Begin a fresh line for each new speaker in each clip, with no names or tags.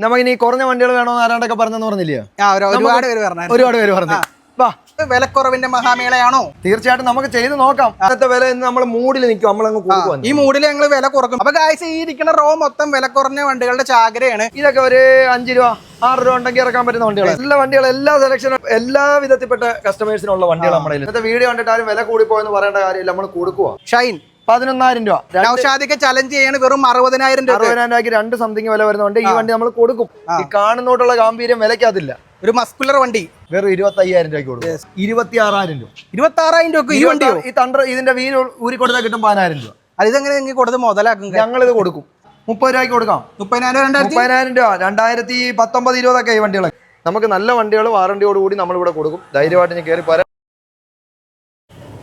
നമുക്ക് ഇനി കുറഞ്ഞ വണ്ടികൾ വേണമെന്ന് ആരാണ്ടൊക്കെ പറഞ്ഞെന്ന് പറഞ്ഞില്ലേ?
ഒരുപാട് പേര് പറഞ്ഞു. വിലക്കുറവിന്റെ മഹാമേളയാണോ?
തീർച്ചയായിട്ടും നമുക്ക് ചെയ്ത് നോക്കാം. ഇന്നത്തെ വില നമ്മൾ മൂഡിൽ നിൽക്കും, നമ്മളങ്ങ് കൊടുക്കും.
ഈ മൂഡിൽ ഞങ്ങൾ വില കുറക്കും. അപ്പൊ ഗായ്സ്, ഈ ഇരിക്കുന്ന റോ മൊത്തം വില കുറഞ്ഞ വണ്ടികളുടെ ചാകരയാണ്.
ഇതൊക്കെ ഒരു 5 രൂപ 6 രൂപ ഉണ്ടെങ്കിൽ ഇറക്കാൻ പറ്റുന്ന വണ്ടികൾ. എല്ലാ വണ്ടികളും, എല്ലാ സെലക്ഷനും, എല്ലാ വിധത്തിൽപ്പെട്ട കസ്റ്റമേഴ്സിനുള്ള വണ്ടികൾ നമ്മുടെ ഇന്നത്തെ വീഡിയോ കണ്ടിട്ട് ആരും വില കൂടിപ്പോയെന്ന് പറയേണ്ട കാര്യമില്ല, നമ്മൾ കൊടുക്കുക.
ഷൈൻ
11,000 രൂപ.
നൗഷാദിക്ക് ചലഞ്ച് ചെയ്യാണ്. വെറും 60,000 രൂപ.
60,000 രൂപയ്ക്ക് 2 സംതിങ് വില വരുന്നുണ്ട്. ഈ വണ്ടി നമ്മൾ കൊടുക്കും. ഈ കാണുന്നോട്ടുള്ള ഗാംഭീര്യം വിലക്കത്തില്ല.
ഒരു മസ്കുലർ വണ്ടി
വെറും 25,000 രൂപയ്ക്ക് കൊടുക്കും. 26,000 രൂപ.
26,000 രൂപ. ഈ വണ്ടി
ഈ തണ്ടർ ഇതിന്റെ വീല് ഊരി കൊടുത്താൽ കിട്ടും 10,000 രൂപ.
ഇതെങ്ങനെ നിങ്ങൾ കൊടുത്ത് മുതലാക്കും?
ഞങ്ങളിത് കൊടുക്കും. 30 രൂപയ്ക്ക് കൊടുക്കാം.
30,000
രൂപ. 2019-20 ഈ വണ്ടികൾ. നമുക്ക് നല്ല വണ്ടികൾ വാറണ്ടിയോട് കൂടി നമ്മളിവിടെ കൊടുക്കും. ധൈര്യമായിട്ട് ഞാൻ കയറി പറയാം.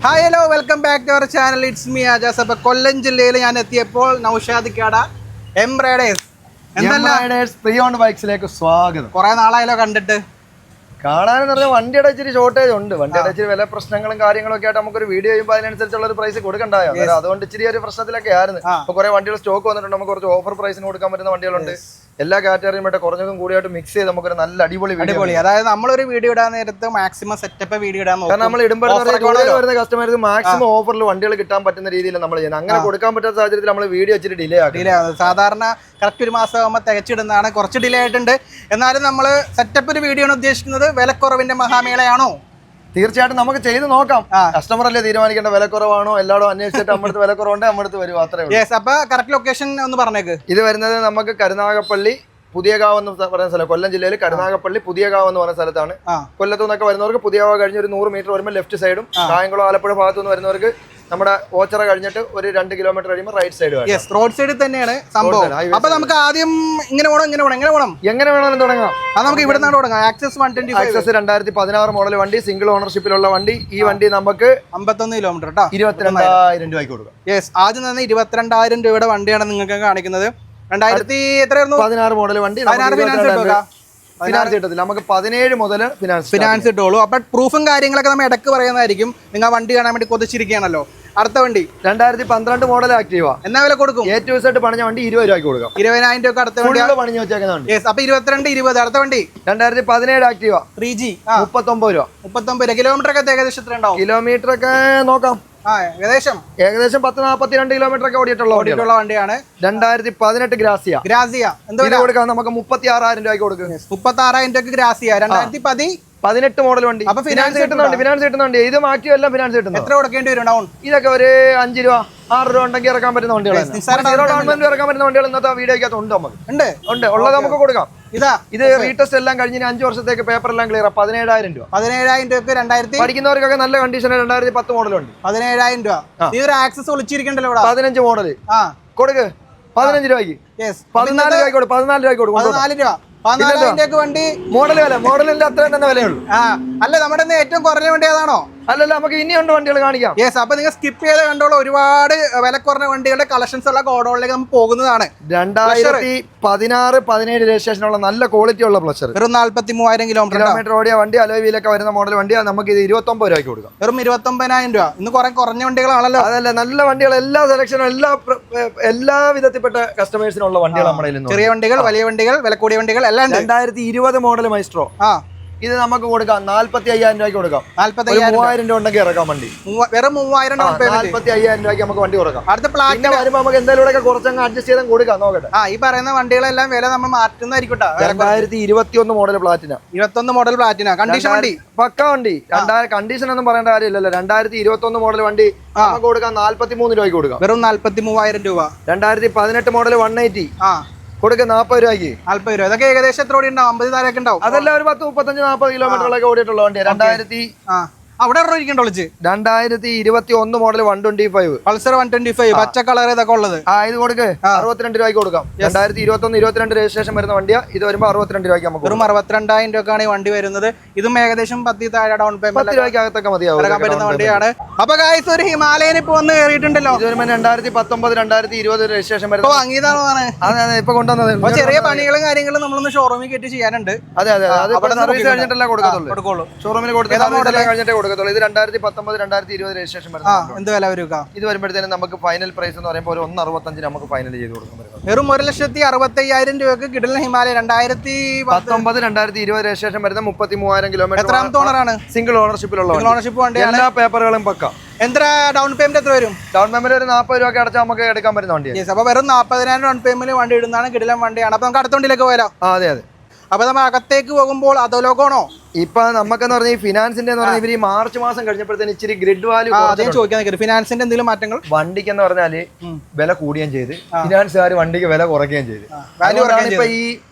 Hi, hello, welcome back to our channel. It's me Ajaz. അപ്പോൾ കൊല്ലം ജില്ലയിൽ ഞാൻ എത്തിയപ്പോൾ നൗഷാദിക്കാട എംബ്രേഡേഴ്സ്
പ്രീ ഓൺഡ് ബൈക്സിലേക്ക് സ്വാഗതം.
കുറെ നാളായാലോ കണ്ടിട്ട്.
കാണാനെന്ന് പറഞ്ഞാൽ വണ്ടിയുടെ ഇച്ചിരി ഷോർട്ടേജ് ഉണ്ട്. വണ്ടിയുടെ ഇച്ചിരി വില പ്രശ്നങ്ങളും കാര്യങ്ങളൊക്കെ ആയിട്ട് നമുക്കൊരു വീഡിയോ ചെയ്യുമ്പോൾ അതിനനുസരിച്ചുള്ള ഒരു പ്രൈസ് കൊടുക്കണ്ടായോ? അതുകൊണ്ട് ഇച്ചിരി ഒരു പ്രശ്നത്തിലൊക്കെ ആയിരുന്നു. ഇപ്പൊ കുറെ വണ്ടികൾ സ്റ്റോക്ക് വന്നിട്ടുണ്ട്. നമുക്ക് കുറച്ച് ഓഫർ പ്രൈസിന് കൊടുക്കാൻ പറ്റുന്ന വണ്ടികളുണ്ട്. എല്ലാ കാറ്റഗറിയും ആയിട്ട് കുറഞ്ഞതും കൂടിയായിട്ട് മിക്സ് ചെയ്ത് നമുക്കൊരു നല്ല അടിപൊളി.
അതായത് നമ്മളൊരു വീഡിയോ ഇടാൻ നേരത്ത് മാക്സിമം സെറ്റപ്പ് വീഡിയോ ഇടാൻ നോക്കും.
കാരണം നമ്മൾ ഇടുമ്പോൾ വരുന്ന കസ്റ്റമേഴ്സ് മാക്സിമം ഓഫറിൽ വണ്ടികൾ കിട്ടാൻ പറ്റുന്ന രീതിയിൽ നമ്മൾ ചെയ്യുന്നത്. അങ്ങനെ കൊടുക്കാൻ പറ്റാത്ത സാഹചര്യത്തിൽ നമ്മൾ വീഡിയോ ഇച്ചിരി ഡിലേ ആകും.
സാധാരണ കറക്റ്റ് ഒരു മാസം ആകുമ്പോൾ തികച്ചിടുന്നതാണ്. കുറച്ച് ഡിലേ ആയിട്ടുണ്ട്. എന്നാലും നമ്മൾ സെറ്റപ്പ് ഒരു വീഡിയോ ആണ് ഉദ്ദേശിക്കുന്നത്. വിലക്കുറവിന്റെ മഹാമേളയാണോ?
തീർച്ചയായിട്ടും നമുക്ക് ചെയ്ത് നോക്കാം. കസ്റ്റമർ അല്ലേ തീരുമാനിക്കേണ്ട വിലക്കുറവാണോ. എല്ലാവരും അന്വേഷിച്ചിട്ട് നമ്മുടെ വിലക്കുറവുണ്ട് നമ്മുടെ വരും. അത്രേ.
അപ്പൊ കറക്റ്റ് ലൊക്കേഷൻ ഒന്ന് പറഞ്ഞേക്ക്.
ഇത് വരുന്നത് നമുക്ക് കരുനാഗപ്പള്ളി പുതിയകാവ് എന്ന് പറയുന്ന സ്ഥലം. കൊല്ലം ജില്ലയിൽ കരുനാഗപ്പള്ളി പുതിയകാവ് എന്ന് പറയുന്ന സ്ഥലത്താണ്. കൊല്ലത്തു നിന്നൊക്കെ വരുന്നവർക്ക് പുതിയകാവ് കഴിഞ്ഞ് ഒരു 100 മീറ്റർ വരുമ്പോൾ ലെഫ്റ്റ് സൈഡും, കായംകുളം ആലപ്പുഴ ഭാഗത്തു നിന്ന് വരുന്നവർക്ക് നമ്മുടെ ഓച്ചറ കഴിഞ്ഞിട്ട് ഒരു 2 കിലോമീറ്റർ കഴിയുമ്പോൾ റൈറ്റ് സൈഡ്.
റോഡ് സൈഡിൽ തന്നെയാണ് സംഭവം. അപ്പൊ നമുക്ക് ആദ്യം എങ്ങനെ വേണമെങ്കിലും
തുടങ്ങാം.
അത് നമുക്ക് ഇവിടെ നിന്നാണ് തുടങ്ങാം. ആക്സസ്
2016 മോഡൽ വണ്ടി, സിംഗിൾ ഓണർഷിപ്പിലുള്ള വണ്ടി. ഈ വണ്ടി നമുക്ക്
51 കിലോമീറ്റർ
22,000 രൂപയ്ക്ക് കൊടുക്കാം.
ആദ്യം തന്നെ 22,000 രൂപയുടെ വണ്ടിയാണ് നിങ്ങൾക്ക് കാണിക്കുന്നത്.
2016 മോഡൽ വണ്ടി. ഫിനാൻസ് കിട്ടത്തില്ല, നമുക്ക് 17 മുതൽ
ഫിനാൻസ് കിട്ടുള്ളൂ. അപ്പൊ പ്രൂഫും കാര്യങ്ങളൊക്കെ നമ്മൾ ഇടക്ക് പറയുന്നതായിരിക്കും. നിങ്ങൾ വണ്ടി കാണാൻ വേണ്ടി കൊതിച്ചിരിക്കുകയാണല്ലോ. അടുത്ത വണ്ടി
2012 മോഡൽ ആക്റ്റീവ.
എന്നാ വില കൊടുക്കും?
A to Z പണിഞ്ഞ വണ്ടി 20 രൂപയ്ക്ക് കൊടുക്കാം.
20,000 രൂപ അടുത്ത വണ്ടി
പണിഞ്ഞു വെച്ചേക്കുന്ന വണ്ടി.
അപ്പൊ 22-20 അടുത്ത വണ്ടി
2017 ആക്റ്റീവ
3G
39 രൂപ.
39 കിലോമീറ്റർ ഒക്കെ ഏകദേശം എത്ര ഉണ്ടാവും?
കിലോമീറ്റർ ഒക്കെ നോക്കാം.
ഏകദേശം
10-42 കിലോമീറ്റർ ഒക്കെ ഓടിയിട്ടുള്ള
വണ്ടിയാണ്.
2018 ഗ്രാസിയ.
എന്താ
കൊടുക്കാം? നമുക്ക് 36,000 രൂപയ്ക്ക് കൊടുക്കും.
36,000 രൂപയ്ക്ക് ഗ്രാസിയ.
2018 മോഡൽ വണ്ടി.
അപ്പൊ ഫിനാൻസ്
കിട്ടുന്നുണ്ട്. ഇത് മാറ്റിയല്ല ഫിനാൻസ് കിട്ടുന്നത്.
എത്ര കൊടുക്കേണ്ടി വരും ഡൗൺ?
ഇതൊക്കെ ഒരു 5 രൂപ 6 രൂപ ഉണ്ടെങ്കിൽ ഇറക്കാൻ പറ്റുന്ന വണ്ടികൾ. ഇറക്കാൻ പറ്റുന്ന വണ്ടികൾ ഇന്നത്തെ വീഡിയോക്കകത്ത് ഉണ്ട്. നമുക്ക് ഉണ്ട് ഉള്ളത് നമുക്ക് കൊടുക്കാം. ഇത് റീടെസ്റ്റ് എല്ലാം കഴിഞ്ഞ് 5 വർഷത്തേക്ക് പേപ്പർ എല്ലാം ക്ലിയർ. 17,000 രൂപ.
17,000 രൂപ 2000
പഠിക്കുന്നവർക്കൊക്കെ നല്ല കണ്ടീഷൻ. 2010 മോഡലുണ്ട്.
17,000 രൂപ. ഈ ഒരു ആക്സസ് വിളിച്ചിരിക്കണ്ടല്ലോ.
15 മോഡല് കൊടുക്ക്. 15 രൂപയ്ക്ക്. 14 രൂപയ്ക്ക് കൊടുക്കും. 14 രൂപയ്ക്ക് കൊടുക്കും.
14 രൂപ. 14,000 വണ്ടി.
മോഡലിന്റെ അത്രയും തന്നെ വിലയുള്ളൂ.
അല്ല, നമ്മുടെ ഏറ്റവും കുറഞ്ഞ വണ്ടി ഏതാണോ?
അല്ലല്ല, നമുക്ക് ഇനിയുണ്ട് വണ്ടികൾ കാണിക്കാം.
അപ്പൊ നിങ്ങൾ സ്കിപ്പ് ചെയ്ത് കണ്ടോളൂ. ഒരുപാട് വില കുറഞ്ഞ വണ്ടികളുടെ കളക്ഷൻസ് ഉള്ള ഗോഡൌണിലേക്ക് നമുക്ക് പോകുന്നതാണ്.
2016-17 രജിസ്ട്രേഷനുള്ള നല്ല ക്വാളിറ്റി ഉള്ള പ്ലഷർ.
വെറും 43,000 കിലോമീറ്റർ
ഓടിയ വണ്ടി. അലോയ് വീലൊക്കെ വരുന്ന മോഡൽ വണ്ടി. നമുക്ക് ഇത് 29 രൂപയ്ക്ക് കൊടുക്കാം.
വെറും 29,000 രൂപ. ഇന്ന് കുറെ കുറഞ്ഞ വണ്ടികളാണല്ലോ.
അതല്ല, നല്ല വണ്ടികൾ, എല്ലാ സെലക്ഷനും, എല്ലാ വിധത്തിൽപ്പെട്ട കസ്റ്റമേഴ്സിനുള്ള വണ്ടികൾ നമ്മുടെ.
ചെറിയ വണ്ടികൾ, വലിയ വണ്ടികൾ, വില കൂടിയ വണ്ടികൾ എല്ലാം.
2020 മോഡൽ മൈസ്ട്രോ. ഇത് നമുക്ക് കൊടുക്കാം. 45,000 രൂപയ്ക്ക് കൊടുക്കാം. 45,000 രൂപ ഉണ്ടെങ്കിൽ ഇറക്കാം വണ്ടി.
വെറും 3,000
45,000 രൂപയ്ക്ക് നമുക്ക് വണ്ടി കൊടുക്കാം.
അടുത്ത പ്ലാറ്റിന
വരുമ്പോൾ നമുക്ക് എന്തായാലും കുറച്ചങ്ങ് അഡ്ജസ്റ്റ് ചെയ്താൽ കൊടുക്കാം. നോക്കട്ടെ.
ഈ പറയുന്ന വണ്ടികളെല്ലാം വില നമ്മൾ മാറ്റുന്നതായിരിക്കും.
2021 model Platina.
21 model Platina condition വണ്ടി.
പക്ക വണ്ടി. കണ്ടീഷൻ ഒന്നും പറയേണ്ട കാര്യമില്ലല്ലോ. 2021 മോഡൽ വണ്ടി നമുക്ക് കൊടുക്കാം. 43 രൂപയ്ക്ക് കൊടുക്കാം.
വെറും 43,000 രൂപ.
2018 മോഡൽ 180 കൊടുക്കുക. 40 രൂപയ്ക്ക്.
40 രൂപ. അതൊക്കെ ഏകദേശം എത്ര ഓടി ഉണ്ടാവും? 50 താഴെയൊക്കെ ഉണ്ടാവും.
അതല്ല, ഒരു 10-35-40 കിലോമീറ്ററിലൊക്കെ ഓടിയിട്ടുള്ള വണ്ടി. 2021 മോഡൽ 125
പൾസർ 125 പച്ച കളർ ഇതൊക്കെ ഉള്ളത്.
ഇത് കൊടുക്ക്. 62 രൂപയ്ക്ക് കൊടുക്കാം. 2021-22 രജിസ്ട്രേഷൻ വരുന്ന വണ്ടിയാ. ഇത് വരുമ്പോൾ 62 രൂപയ്ക്ക് നമുക്ക്.
വെറും 62,000 രൂപക്കാണ് ഈ വണ്ടി വരുന്നത്. ഇതും ഏകദേശം 10 താഴെ ഡൗൺ പേയ്മെന്റ്
10 രൂപയ്ക്കകത്തൊക്കെ മതിയാവും
പറ്റുന്ന വണ്ടിയാണ്. അപ്പൊ ഗായ്സ്, ഒരു ഹിമാലയൻ ഇപ്പൊ വന്ന് കയറിയിട്ടുണ്ടല്ലോ.
ഇത് വരുമ്പോൾ 2019-2020 രജിസ്ട്രേഷൻ വരുന്നത്.
വാങ്ങിയതാണ്.
അതെ, ഇപ്പൊ കൊണ്ടുവന്നത്.
ചെറിയ പണികളും കാര്യങ്ങളും നമ്മളൊന്ന് ഷോറൂമിൽ കയറ്റി ചെയ്യാനുണ്ട്.
അതെ, സർവീസ് കഴിഞ്ഞിട്ടല്ലേ കൊടുക്കത്തുള്ളൂ. ഷോറൂമിൽ കൊടുത്ത് കഴിഞ്ഞിട്ടേ കൊടുക്കത്തുള്ളൂ. കൊടുക്കത്തുള്ളൂ. ഇത് 2019 2020 രജിസ്ട്രേഷൻ വരുന്നത്.
എന്ത് വില വരും?
ഇത് വരുമ്പോഴത്തേനും നമുക്ക് ഫൈനൽ പ്രൈസ് എന്ന് പറയുമ്പോൾ ഒരു 1.65 നമുക്ക് ഫൈനൽ ചെയ്ത് കൊടുക്കാൻ പറ്റും.
വെറും 1,65,000 രൂപയ്ക്ക് കിടൽ ഹിമാലയ
2019 2020 രജിസ്ട്രേഷൻ വരുന്ന 33,000 കിലോമീറ്റർ.
എത്രാമത്തെ ഓണറാണ്?
സിംഗിൾ ഓണർഷിപ്പിലുള്ള
വണ്ടിയാണ്.
എല്ലാ പേപ്പറുകളും പക്ക.
എത്ര ഡൗൺ പേയ്മെന്റ് എത്ര വരും?
ഡൗൺ പേയ്മെന്റ് ഒരു 40 രൂപ അടച്ചാൽ നമുക്ക് എടുക്കാൻ പറ്റുന്ന വണ്ടിയാണ്.
അപ്പൊ വെറും 40,000 ഡൗൺ പേയ്മെന്റ് വണ്ടി ഇടുന്നതാണ്. കിടിലൻ വണ്ടിയാണ്. അപ്പൊ നമുക്ക് അടുത്ത വണ്ടിയിലേക്ക് പോയാലോ?
അതെ അതെ.
അപ്പൊ നമ്മൾ അകത്തേക്ക് പോകുമ്പോൾ അധോലോകമാണോ?
ഇപ്പൊ നമുക്കെന്ന് പറഞ്ഞാൽ ഈ ഫിനാൻസിന്റെ ഇവർ ഈ മാർച്ച് മാസം കഴിഞ്ഞപ്പോഴത്തേന് ഇച്ചിരി ഗ്രിഡ് വാല്യൂ
ചോദിക്കാൻ ഫിനാൻസിന്റെ എന്തെങ്കിലും മാറ്റങ്ങൾ
വണ്ടിക്ക് എന്ന് പറഞ്ഞാല് വില കൂടുകയും ചെയ്ത് ഫിനാൻസുകാർ വണ്ടിക്ക് വില കുറയ്ക്കുകയും ചെയ്ത്. ഇപ്പൊ ഈ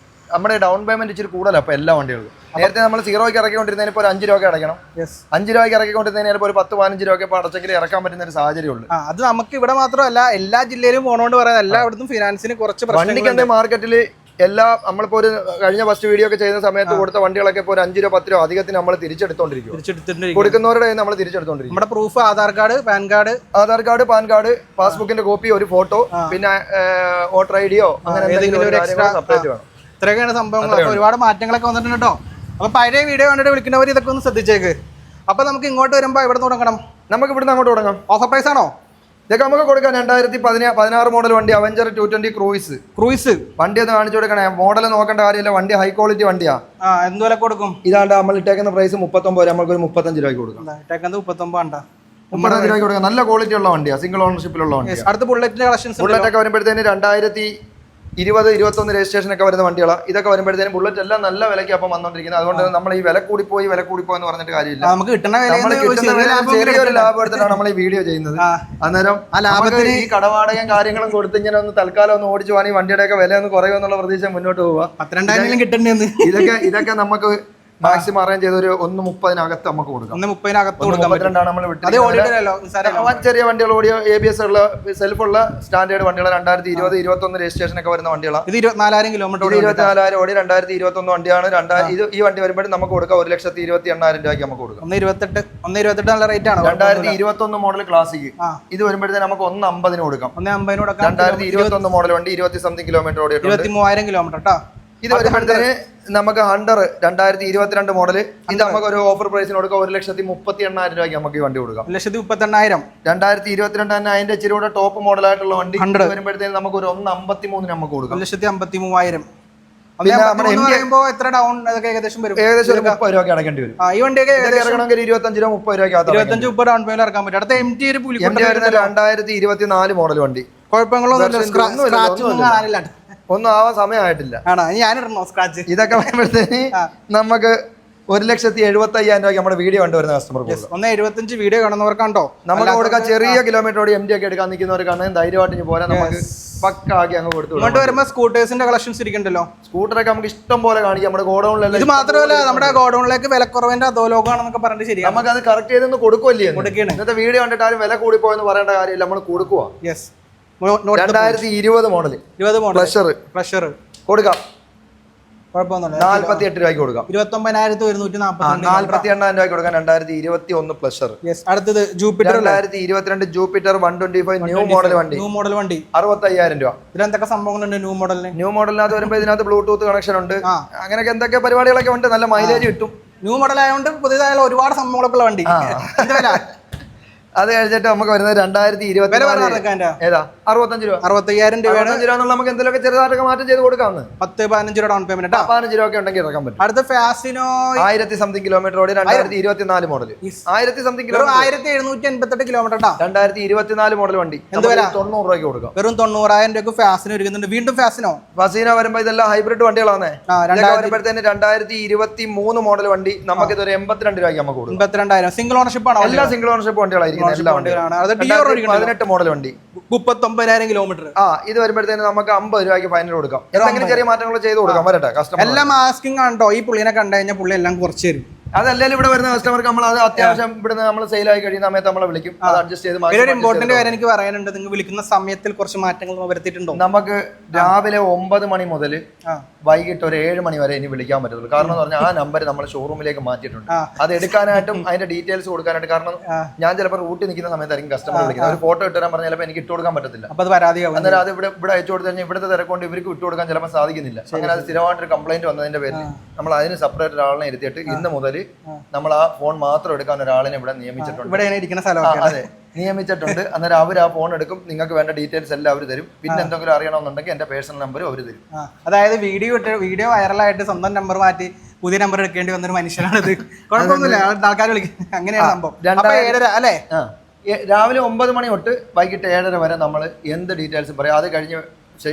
നമ്മുടെ ഡൗൺ പേയ്മെന്റ് ഇച്ചിരി കൂടുതലാണ് ഇപ്പൊ എല്ലാ വണ്ടികൾക്കും. നേരത്തെ നമ്മൾ 0 ഇറക്കിക്കൊണ്ടിരുന്നതിന് ഇപ്പോൾ 5 രൂപ അടയ്ക്കണം. 5 രൂപയ്ക്ക് ഇറക്കിക്കൊണ്ടിരുന്നതിന് ഒരു 10-15 രൂപ ഇപ്പോൾ അടച്ചെങ്കിൽ ഇറക്കാൻ പറ്റുന്ന ഒരു സാഹചര്യമുള്ളൂ.
അത് നമുക്ക് ഇവിടെ മാത്രമല്ല എല്ലാ ജില്ലയിലും പോകണോണ്ട് പറയാം. എല്ലായിടത്തും ഫിനാൻസിന് കുറച്ച്
വണ്ടിക്ക് മാർക്കറ്റിൽ എല്ലാ നമ്മളിപ്പോൾ ഒരു കഴിഞ്ഞ ഫസ്റ്റ് വീഡിയോ ഒക്കെ ചെയ്യുന്ന സമയത്ത് കൊടുത്ത വണ്ടികളൊക്കെ ഇപ്പോൾ ഒരു 5 രൂപ 10 രൂപ അധികത്തിന് നമ്മൾ തിരിച്ചെടുത്തോണ്ടിരിക്കും. കൊടുക്കുന്നവരുടെ നമ്മൾ തിരിച്ചെടുത്തോണ്ടിരിക്കും.
നമ്മുടെ proof Aadhaar card, PAN
card, പാസ്ബുക്കിന്റെ കോപ്പി, ഒരു ഫോട്ടോ, പിന്നെ വോട്ടർ ഐഡിയോ അങ്ങനെ എന്തെങ്കിലും ഒരു എക്സ്ട്രാ സെപ്പറേറ്റ് വേണം.
ഇത്രയൊക്കെയാണ് സംഭവങ്ങൾ. ഒരുപാട് മാറ്റങ്ങളൊക്കെ വന്നിട്ടുണ്ട് കേട്ടോ. അപ്പൊ പഴയ വീഡിയോ കണ്ടിട്ട് വിളിക്കുന്നവർ ഇതൊക്കെ ഒന്ന് ശ്രദ്ധിച്ചേക്ക്. അപ്പൊ നമുക്ക് ഇങ്ങോട്ട് വരുമ്പോൾ എവിടെ തുടങ്ങണം?
നമുക്ക് ഇവിടുന്ന് അങ്ങോട്ട് തുടങ്ങാം.
ഓഫർ പ്രൈസ് ആണോ?
ഇതൊക്കെ നമുക്ക് കൊടുക്കാം. 2016 മോഡൽ വണ്ടി അവഞ്ചർ 220 ക്രൂയിസ് വണ്ടി ഒന്ന് കാണിച്ചു കൊടുക്കണേ. മോഡൽ നോക്കേണ്ട കാര്യമില്ല, വണ്ടി ഹൈ ക്വാളിറ്റി വണ്ടിയാ.
എന്ത് വില കൊടുക്കും?
ഇതാണ്ട് നമ്മൾ ഇട്ടേക്കുന്ന പ്രൈസ് 39. നമുക്ക് ഒരു 35 രൂപയ്ക്ക് കൊടുക്കാം.
39
രൂപയ്ക്ക് കൊടുക്കാം. നല്ല ക്വാളിറ്റി ഉള്ള വണ്ടിയാ, സിംഗിൾ ഓണർഷിപ്പിലുള്ള വണ്ടി.
അടുത്ത ബുള്ളറ്റിന്റെ കളക്ഷൻസ്.
ബുള്ളറ്റ് ഒക്കെ വരുമ്പോഴത്തേന് 2020-21 രജിസ്ട്രേഷൻ ഒക്കെ വരുന്ന വണ്ടികളാണ്. ഇതൊക്കെ വരുമ്പോഴത്തേനും ബുള്ളറ്റ് എല്ലാം നല്ല വിലയ്ക്ക് അപ്പം വന്നുകൊണ്ടിരിക്കുന്നത്. അതുകൊണ്ട് നമ്മൾ ഈ വില കൂടിപ്പോയി എന്ന് പറഞ്ഞിട്ട് കാര്യമില്ല.
നമുക്ക് കിട്ടുന്ന
ചെറിയൊരു ലാഭം എടുത്തിട്ടാണ് നമ്മൾ ഈ വീഡിയോ ചെയ്യുന്നത്. അന്നേരം ആ ലാഭത്തിന് ഈ കടവാടകയും കാര്യങ്ങളും കൊടുത്ത് ഇങ്ങനെ ഒന്ന് തൽക്കാലം ഒന്ന് ഓടിച്ചു പോകാൻ ഈ വണ്ടിയുടെയൊക്കെ വില ഒന്ന് കുറയുമെന്നുള്ള പ്രതീക്ഷ മുന്നോട്ട് പോവുക.
12,000 കിട്ടേണ്ടി.
ഇതൊക്കെ നമുക്ക് മാക്സിമം അറേഞ്ച് ചെയ്ത് ഒരു 1.30 നമുക്ക് കൊടുക്കാം. 1.32 നമ്മൾ വിട്ടത്. ചെറിയ വണ്ടികൾ ഓടിയ ABS ഉള്ള സെൽഫുള്ള സ്റ്റാൻഡേർഡ് വണ്ടികൾ 2020-21 രജിസ്ട്രേഷൻ ഒക്കെ വരുന്ന വണ്ടികളാണ്.
24,000 കിലോമീറ്റർ
24,000 ഓടി 2021 വണ്ടിയാണ്. ഈ വണ്ടി വരുമ്പോഴും നമുക്ക് കൊടുക്കാം 1,28,800 രൂപയ്ക്ക് നമുക്ക് കൊടുക്കാം.
1.28 നല്ല റേറ്റ് ആണ്.
2021 മോഡൽ ക്ലാസിക് ഇത് വരുമ്പോഴത്തേക്ക് നമുക്ക് 1.50 കൊടുക്കാം. 2021 മോഡൽ വണ്ടി 20 സംതിങ് കിലോമീറ്റർ ഓടി
23,000 കിലോമീറ്റർ കേട്ടോ.
ഇത് വരുമ്പോഴത്തേന് നമുക്ക് ഹണ്ടർ 2022 മോഡല് ഇത് നമുക്ക് ഒരു ഓഫർ പ്രൈസിന് കൊടുക്കാം. 1,38,000 രൂപയ്ക്ക് നമുക്ക് ഈ വണ്ടി കൊടുക്കാം.
1,38,000
2022 തന്നെ അതിന്റെ ഇച്ചിരി കൂടെ ടോപ്പ് മോഡലായിട്ടുള്ള വണ്ടി വരുമ്പോഴത്തേക്ക് നമുക്ക് ഒരു 1,53 നമുക്ക് കൊടുക്കാം.
1,53,000.
എത്ര ഡൗൺ ഏകദേശം ഒരു 30 രൂപ അടക്കേണ്ടി വരും.
ഈ വണ്ടിയൊക്കെ
ഇറങ്ങണമെങ്കിൽ 25 രൂപ 30 രൂപ
ഡൗൺ പേയ്മെന്റ് ഇറക്കാൻ പറ്റും. അടുത്ത MT
2024 മോഡൽ വണ്ടി.
കുഴപ്പങ്ങളൊന്നും
ഒന്നും ആവാൻ സമയമായിട്ടില്ല. ഇതൊക്കെ വരുമ്പോഴത്തേന് നമുക്ക് 1,75,000 രൂപയ്ക്ക് നമ്മുടെ വീഡിയോ കണ്ടുവരുന്ന കസ്റ്റമർ
1.75 വീഡിയോ കാണുന്നവർക്കാണ്ടോ
നമുക്ക് കൊടുക്കാം. ചെറിയ കിലോമീറ്റർ MT ഒക്കെ എടുക്കാൻ നിൽക്കുന്നവർക്കാണ് ധൈര്യമായിട്ട് പോരാൻ നമുക്ക് പക്കാക്കി അങ്ങ് കൊടുത്തു.
ഇങ്ങോട്ട് വരുമ്പോൾ സ്കൂട്ടേഴ്സിന്റെ കളക്ഷൻസ് ഇരിക്കണ്ടല്ലോ.
സ്കൂട്ടറൊക്കെ നമുക്ക് ഇഷ്ടം പോലെ കാണിക്കാം നമ്മുടെ ഗോഡൌണിൽ.
ഇത് മാത്രമല്ല നമ്മുടെ ഗോഡൌണിലേക്ക് വിലക്കുറവിന്റെ അധോലോകമാണെന്നൊക്കെ പറഞ്ഞിട്ട് ശരി
നമുക്ക് അത് കറക്റ്റ് ചെയ്തൊന്ന് കൊടുക്കുമല്ലേ. ഇന്നത്തെ വീഡിയോ കണ്ടിട്ട് ആരും വില കൂടിപ്പോയെന്ന് പറയേണ്ട കാര്യമില്ല, നമ്മൾ കൊടുക്കുക. 2020 മോഡൽ പ്ലഷർ കൊടുക്കാം. 48 രൂപയ്ക്ക് കൊടുക്കാം.
29,140
രൂപയ്ക്ക് കൊടുക്കാം. 2021 പ്ലഷർ.
അടുത്തത് ജൂപ്പിറ്റർ
2022 ജൂപ്പിറ്റർ 125 ന്യൂ മോഡൽ വണ്ടി 65,000 രൂപ.
ഇതിലെന്തൊക്കെ സംഭവങ്ങളുണ്ട്
ന്യൂ മോഡലിനകത്ത് വരുമ്പോൾ ഇതിനകത്ത് ബ്ലൂടൂത്ത് കണക്ഷൻ ഉണ്ട്. അങ്ങനെയൊക്കെ എന്തൊക്കെ പരിപാടികളൊക്കെ ഉണ്ട്. നല്ല മൈലേജ് കിട്ടും.
ന്യൂ മോഡൽ ആയതുകൊണ്ട് പുതിയതായ ഒരുപാട് സംഭവങ്ങളൊക്കെ ഉള്ള വണ്ടി.
അത് കഴിഞ്ഞിട്ട് നമുക്ക് വരുന്നത് 2024 ഏതാ 65 രൂപ
65,000 രൂപയാണ്.
നമുക്ക് എന്തെങ്കിലുമൊക്കെ ചെറുതായിട്ടൊക്കെ മാറ്റം ചെയ്ത് കൊടുക്കാം.
10-15 രൂപ ഡൗൺ പേയ്മെന്റ്
15 രൂപ ഉണ്ടെങ്കിൽ ഇറക്കാൻ പറ്റും.
അടുത്ത ഫാസിനോ
1000 സംതിങ് കിലോമീറ്റർ ഓടി 2024 model 1000 something kilometre
1788 kilometre
2024 model വണ്ടി 90 രൂപയ്ക്ക് കൊടുക്കാം.
വെറും 90,000 രൂപയ്ക്ക് ഫാസിനോ ഇരിക്കുന്നുണ്ട്. വീണ്ടും ഫാസിനോ
വരുമ്പോ ഇതെല്ലാം ഹൈബ്രിഡ് വണ്ടികളാണ്. വരുമ്പോഴത്തേന് 2023 മോഡൽ വണ്ടി നമുക്ക് ഇതൊരു 82 രൂപയ്ക്ക് നമുക്ക് കൊടുക്കും.
82,000 സിംഗിൾ ഓണർഷിപ്പ് ആണ്.
എല്ലാ സിംഗിൾ ഓണർഷിപ്പ് വണ്ടികളായിരിക്കും. 18 മോഡൽ വണ്ടി
39,000 കിലോമീറ്റർ.
ഇത് വരുമ്പോഴത്തേന് നമുക്ക് 50 രൂപയ്ക്ക് ഫൈനൽ കൊടുക്കാം. എന്തെങ്കിലും ചെറിയ മാറ്റങ്ങൾ ചെയ്ത് കൊടുക്കാം. വരട്ടെ കസ്റ്റമർ
എല്ലാം മാസ്കിംഗ് ആണോ? ഈ പുള്ളിനെ കണ്ടു കഴിഞ്ഞാൽ പുള്ളി എല്ലാം കുറച്ച് തരും.
അതല്ലെങ്കിൽ ഇവിടെ വരുന്ന കസ്റ്റമർക്ക് നമ്മൾ അത് അത്യാവശ്യം ഇവിടുന്ന് നമ്മൾ സെയിൽ ആയി കഴിയുന്ന സമയത്ത് നമ്മളെ വിളിക്കും. അത് അഡ്ജസ്റ്റ് ചെയ്ത്.
ഒരു ഇമ്പോർട്ടന്റ് കാര്യം എനിക്ക് പറയാനുണ്ട്. നിങ്ങൾ വിളിക്കുന്ന സമയത്തിൽ കുറച്ച് മാറ്റങ്ങൾ വരുത്തിയിട്ടുണ്ടോ?
നമുക്ക് രാവിലെ 9 മണി മുതൽ വൈകിട്ട് ഒരു 7 മണി വരെ ഇനി വിളിക്കാൻ പറ്റത്തുള്ളൂ. കാരണം എന്ന് പറഞ്ഞാൽ ആ നമ്പർ നമ്മൾ ഷോറൂമിലേക്ക് മാറ്റിയിട്ടുണ്ട്. അത് എടുക്കാനായിട്ടും അതിന്റെ ഡീറ്റെയിൽസ് കൊടുക്കാനായിട്ട്. കാരണം ഞാൻ ചിലപ്പോൾ റൂട്ടിൽ നിൽക്കുന്ന സമയത്തായിരിക്കും കസ്റ്റമർ വിളിക്കുന്നത്. ഒരു ഫോട്ടോ ഇട്ടുതരാൻ പറഞ്ഞാൽ ചിലപ്പോൾ എനിക്ക് ഇട്ട് കൊടുക്കാൻ പറ്റത്തില്ല. അന്നേരം അത് ഇവിടെ അയച്ചു കൊടുത്തു കഴിഞ്ഞാൽ ഇവിടുത്തെ തിരക്കൊണ്ട് ഇവർക്ക് ഇട്ട് കൊടുക്കാൻ ചിലപ്പോൾ സാധിക്കുന്നില്ല. അങ്ങനെ അത് സ്ഥിരമായിട്ടൊരു കംപ്ലൈന്റ് വന്നതിന്റെ പേരിൽ നമ്മൾ അതിന് സെപ്പറേറ്റ് ഒരാളിനെ ഇരുത്തിയിട്ട് ഇന്ന് മുതൽ നമ്മൾ ആ ഫോൺ മാത്രം എടുക്കാൻ ഒരാളിനെ ഇവിടെ നിയമിച്ചിട്ടുണ്ട്.
ഇവിടെയാണ് ഇരിക്കുന്ന സ്ഥലമൊക്കെ.
അതെ, നിയമിച്ചിട്ടുണ്ട്. അന്നേരം അവർ ആ ഫോൺ എടുക്കും, നിങ്ങൾക്ക് വേണ്ട ഡീറ്റെയിൽസ് എല്ലാം അവർ തരും. പിന്നെ എന്തെങ്കിലും അറിയണമെന്നുണ്ടെങ്കിൽ എന്റെ പേഴ്സണൽ നമ്പറും അവർ തരും.
അതായത് വീഡിയോ വൈറലായിട്ട് സ്വന്തം നമ്പർ മാറ്റി പുതിയ നമ്പർ എടുക്കേണ്ടി വന്നൊരു മനുഷ്യനാണിത്. കുഴപ്പമൊന്നുമില്ല, ആൾക്കാർ വിളിക്കും. അങ്ങനെയാണ് സംഭവം. 7:30 അല്ലേ?
രാവിലെ 9 മണി തൊട്ട് വൈകിട്ട് 7:30 വരെ നമ്മൾ എന്ത് ഡീറ്റെയിൽസ് പറയാം. അത് കഴിഞ്ഞ്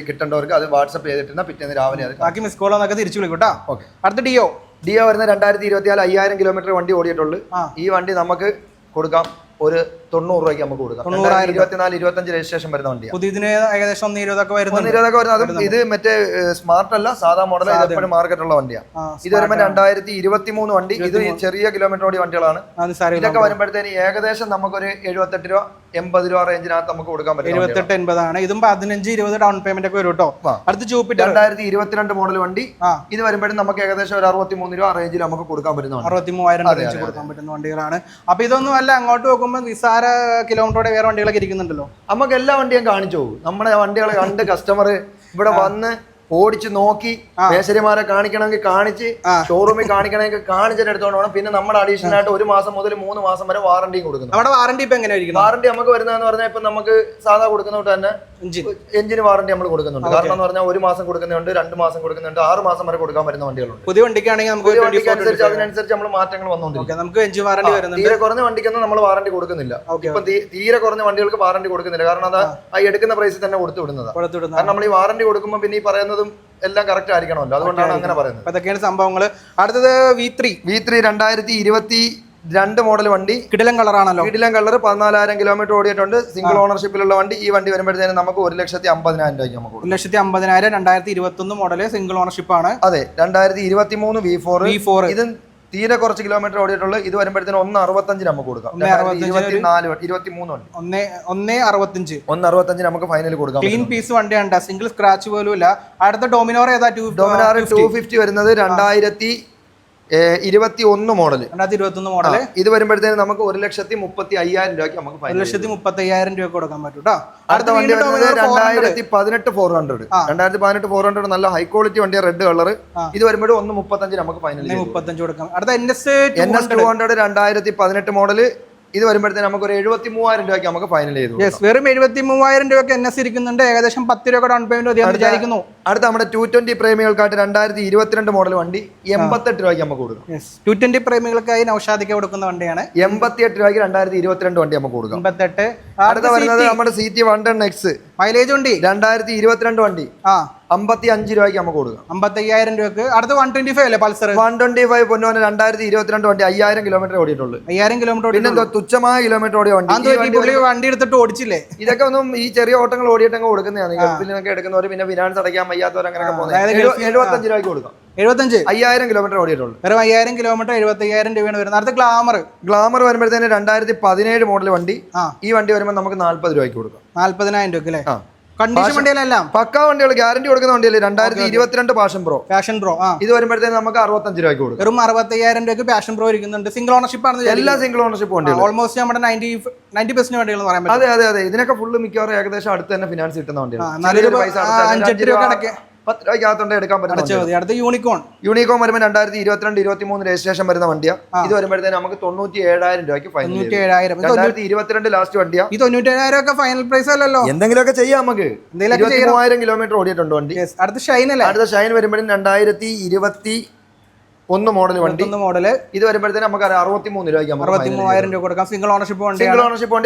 കിട്ടേണ്ടവർക്ക് അത് വാട്സപ്പ് ചെയ്തിട്ടുണ്ടെങ്കിൽ പിറ്റേന്ന് രാവിലെ അത്
ബാക്കി മിസ് കോളൊക്കെ തിരിച്ചു വിളിക്കും കേട്ടോ. ഓക്കെ. അടുത്ത ഡിയോ വരുന്ന 2024 5000 കിലോമീറ്റർ വണ്ടി ഓടിയിട്ടുള്ളൂ. ഈ വണ്ടി നമുക്ക് കൊടുക്കാം ഒരു 90 രൂപയ്ക്ക് നമുക്ക് കൊടുക്കാം. 24-25 രജിസ്ട്രേഷൻ വരുന്ന വണ്ടിയാണ്. പുതിയതിന് ഏകദേശം 120 ഒക്കെ വരുന്നത്.
അതും ഇത് മറ്റേ സ്മാർട്ട് അല്ല, സാധാ മോഡൽ. എപ്പോഴും മാർക്കറ്റുള്ള വണ്ടിയാണ്. ഇത് വരുമ്പോൾ 2023 വണ്ടി. ഇത് ചെറിയ കിലോമീറ്റർ ഓടിയ വണ്ടികളാണ്. ഇതൊക്കെ വരുമ്പോഴത്തേന് ഏകദേശം നമുക്കൊരു 78 രൂപ 80 രൂപ റേഞ്ചിനകത്ത് നമുക്ക് കൊടുക്കാൻ പറ്റും.
78-80 ആണ്. ഇതും 15-20 ഡൗൺ പേയ്മെന്റ് ഒക്കെ വരും കേട്ടോ. അടുത്ത ജൂപ്പിറ്റർ
2022 മോഡൽ വണ്ടി. ഇത് വരുമ്പോഴും നമുക്ക് ഏകദേശം ഒരു 63 രൂപ റേഞ്ചിൽ നമുക്ക് കൊടുക്കാൻ പറ്റുന്ന
63,000 റേഞ്ച് കൊടുക്കാൻ പറ്റുന്ന വണ്ടികളാണ്. അപ്പൊ ഇതൊന്നും അല്ല, അങ്ങോട്ട് നോക്കുമ്പോൾ നിസാര കിലോമീറ്ററോടെ വേറെ വണ്ടികളൊക്കെ ഇരിക്കുന്നുണ്ടല്ലോ.
നമുക്ക് എല്ലാ വണ്ടിയും കാണിച്ചു പോകും. നമ്മുടെ വണ്ടികളെ കണ്ട് കസ്റ്റമർ ഇവിടെ വന്ന് ഓടിച്ച് നോക്കി മേശരിമാരെ കാണിക്കണമെങ്കിൽ കാണിച്ച്, ഷോറൂമിൽ കാണിക്കണമെങ്കിൽ കാണിച്ചിട്ട് എടുത്തോണ്ട് പോകണം. പിന്നെ നമ്മുടെ അഡീഷണൽ ആയിട്ട് 1 മാസം മുതൽ 3 മാസം വരെ വാറണ്ടിയും കൊടുക്കുന്നു.
നമ്മുടെ വാറണ്ടി ഇപ്പൊ എങ്ങനെയായിരിക്കും?
വാറണ്ടി നമുക്ക് വരുന്നതെന്ന് പറഞ്ഞാൽ ഇപ്പൊ നമുക്ക് സാധാ കൊടുക്കുന്നതുകൊണ്ട് തന്നെ എഞ്ചിന് വാറണ്ടി നമ്മൾ കൊടുക്കുന്നുണ്ട്. കാരണം എന്ന് പറഞ്ഞാൽ 1 മാസം കൊടുക്കുന്നുണ്ട്, 2 മാസം കൊടുക്കുന്നുണ്ട്, 6 മാസം വരെ കൊടുക്കാൻ പറ്റുന്ന വണ്ടികളുണ്ട്.
പുതിയ വണ്ടിക്കാണെങ്കിൽ നമുക്ക്
അതിനനുസരിച്ച് നമ്മൾ മാറ്റങ്ങൾ വന്നുകൊണ്ടിരിക്കും.
നമുക്ക് എഞ്ചിൻ വാറണ്ടി വരുന്നുണ്ട്.
തീരെ കുറഞ്ഞ വണ്ടിക്കൊന്നും നമ്മൾ വാറണ്ടി കൊടുക്കുന്നില്ല. ഇപ്പൊ തീരെ കുറഞ്ഞ വണ്ടികൾക്ക് വാറണ്ടി കൊടുക്കുന്നില്ല. കാരണം അത് ആ എടുക്കുന്ന പ്രൈസിൽ തന്നെ കൊടുത്തു വിടുന്നത്. കാരണം നമ്മൾ ഈ വാറണ്ടി കൊടുക്കുമ്പോൾ പിന്നെ ഈ പറയുന്നതും എല്ലാം കറക്റ്റ് ആയിരിക്കണമല്ലോ. അതുകൊണ്ടാണ് അങ്ങനെ പറയുന്നത്.
അതൊക്കെയാണ് സംഭവങ്ങൾ. അടുത്തത് V3
2022 മോഡൽ വണ്ടി.
കിടിലൻ കളറാണല്ലോ.
കിടിലൻ കളർ. 14,000 കിലോമീറ്റർ ഓടിയിട്ടുണ്ട്. സിംഗിൾ ഓണർഷിപ്പിലുള്ള വണ്ടി. ഈ വണ്ടി വരുമ്പോഴത്തേനും നമുക്ക് 1,50,000 രൂപയ്ക്ക് നമുക്ക്
1,50,000 2021 മോഡല് സിംഗിൾ ഓണർഷിപ്പ് ആണ്.
അതെ, 2023 V4. ഇത് തീരെ കുറച്ച് കിലോമീറ്റർ ഓടിയിട്ടുള്ളൂ. ഇത് വരുമ്പോഴത്തേനും 1,65 നമുക്ക് കൊടുക്കാം. 23 വണ്ടി 1,65 നമുക്ക് ഫൈനൽ കൊടുക്കാം.
ക്ലീൻ പീസ് വണ്ടിയാണ്, സിംഗിൾ സ്ക്രാച്ച് പോലും ഇല്ല. അടുത്ത ഡോമിനോർ ഏതാ?
ഡോമിനാർ 250 വരുന്നത് 2021 മോഡൽ. ഇത് വരുമ്പോഴത്തേനും നമുക്ക് 1,35,000 രൂപയ്ക്ക് നമുക്ക്
1,35,000 രൂപ കൊടുക്കാൻ പറ്റും കേട്ടോ.
അടുത്ത വണ്ടി വരുന്നത് 2018 400 നല്ല ഹൈ ക്വാളിറ്റി വണ്ടിയാണ്, റെഡ് കളർ. ഇത് വരുമ്പോഴും 1,35 നമുക്ക് ഫൈനൽ
35 കൊടുക്കാം. അടുത്ത NS
200 2018 മോഡൽ. ഇത് വരുമ്പോഴത്തേനും നമുക്ക് ഒരു 73,000 രൂപയ്ക്ക് നമുക്ക് ഫൈനൽ ചെയ്തു.
വെറും 73,000 രൂപയ്ക്ക് NS ഇരിക്കുന്നുണ്ട്. ഏകദേശം 10 രൂപ ഡൗൺ പേയ്മെന്റ് വിചാരിക്കുന്നു.
അടുത്ത നമ്മുടെ 220 പ്രേമികൾക്കായിട്ട് 2022 മോഡൽ വണ്ടി 88 രൂപയ്ക്ക് നമുക്ക് കൊടുക്കും.
220 പ്രേമികൾക്കായി നൗഷാദിക്ക് കൊടുക്കുന്ന വണ്ടിയാണ്.
88 രൂപയ്ക്ക് 2022 വണ്ടി നമുക്ക് കൊടുക്കാം.
88.
അടുത്ത വരുന്നത് നമ്മുടെ CT 110X
മൈലേജ് വണ്ടി
2022 വണ്ടി 55 രൂപയ്ക്ക് നമുക്ക് കൊടുക്കാം.
55,000 രൂപക്ക്. അടുത്ത 125 അല്ലേ പൾസർ?
125 പൊന്നോന് 2022 വണ്ടി 5,000 കിലോമീറ്റർ ഓടിയിട്ടുള്ളൂ.
5,000 കിലോമീറ്റർ.
പിന്നെ തുച്ഛമായ കിലോമീറ്റർ ഓടിയ വണ്ടി.
വണ്ടി എടുത്തിട്ട് ഓടിച്ചില്ലേ?
ഇതൊക്കെ ഒന്നും ഈ ചെറിയ ഓട്ടങ്ങൾ ഓടിയിട്ടങ്ങ് കൊടുക്കുന്നതാണ്. ഗൾഫിലൊക്കെ എടുക്കുന്നവർ, പിന്നെ ഫിനാൻസ് അടയ്ക്കാൻ വയ്യാത്തവർ അങ്ങനെയൊക്കെ പോകുന്നത് 75 രൂപയ്ക്ക് കൊടുക്കാം.
75.
5,000 കിലോമീറ്റർ ഓടിയിട്ടുള്ളൂ.
വെറും 5,000 കിലോമീറ്റർ 75,000 രൂപയാണ് വരുന്നത്. അടുത്ത ഗ്ലാമർ വരുമ്പോഴത്തേന് 2017 മോഡൽ വണ്ടി. ഈ വണ്ടി വരുമ്പോൾ നമുക്ക് 40 രൂപയ്ക്ക് കൊടുക്കാം. 40,000 രൂപ അല്ലേ? കണ്ടീഷൻ വണ്ടികളെല്ലാം
പക്കാ വണ്ടികൾ, ഗ്യാരണ്ടി കൊടുക്കുന്ന വണ്ടിയല്ലേ. 2022 പാഷൻ പ്രോ. ഇത് വരുമ്പോഴത്തേക്ക് നമുക്ക് 65 രൂപയ്ക്ക് കൊടുക്കും.
വെറും 65,000 രൂപയ്ക്ക് പാഷൻ പ്രോ ഇരിക്കുന്നുണ്ട്. സിംഗിൾ ഓണർഷിപ്പ് ആണ്.
എല്ലാ സിംഗിൾ ഓണർഷിപ്പ് വണ്ടികൾ
ഓൾമോസ്റ്റ് നമ്മുടെ 90% വണ്ടികൾ എന്ന് പറയാൻ പറ്റും.
അതെ. ഇതിനൊക്കെ ഫുള്ള് മിക്കവാറും ഏകദേശം അടുത്ത് തന്നെ ഫിനാൻസ് കിട്ടുന്ന വണ്ടിയാണ്.
5 രൂപ
10 രൂപയ്ക്കകത്തോണ്ട് എടുക്കാൻ പറ്റും.
അടുത്ത യൂണിക്കോൺ
വരുമ്പോൾ 2022-23 രജിസ്ട്രേഷൻ വരുന്ന വണ്ടിയാണ്. ഇത് വരുമ്പോഴത്തേക്ക് നമുക്ക് 97,000 രൂപയ്ക്ക് ഫൈനൽ. 2022 ലാസ്റ്റ് വണ്ടിയാണ്.
ഈ 97,000 ഒക്കെ ഫൈനൽ പ്രൈസ് അല്ലല്ലോ.
എന്തെങ്കിലുമൊക്കെ ചെയ്യാം നമുക്ക്. 23,000 കിലോമീറ്റർ ഓടിയിട്ടുണ്ട് വണ്ടി.
അടുത്ത ഷൈൻ അല്ലേ?
അടുത്ത ഷൈൻ വരുമ്പോഴും 2021 മോഡൽ വണ്ടി. ഇത് വരുമ്പോഴത്തേക്ക് നമുക്ക് 63 രൂപയ്ക്ക്
63,000 രൂപ കൊടുക്കാം. സിംഗിൾ ഓണർഷിപ്പ് വണ്ടി.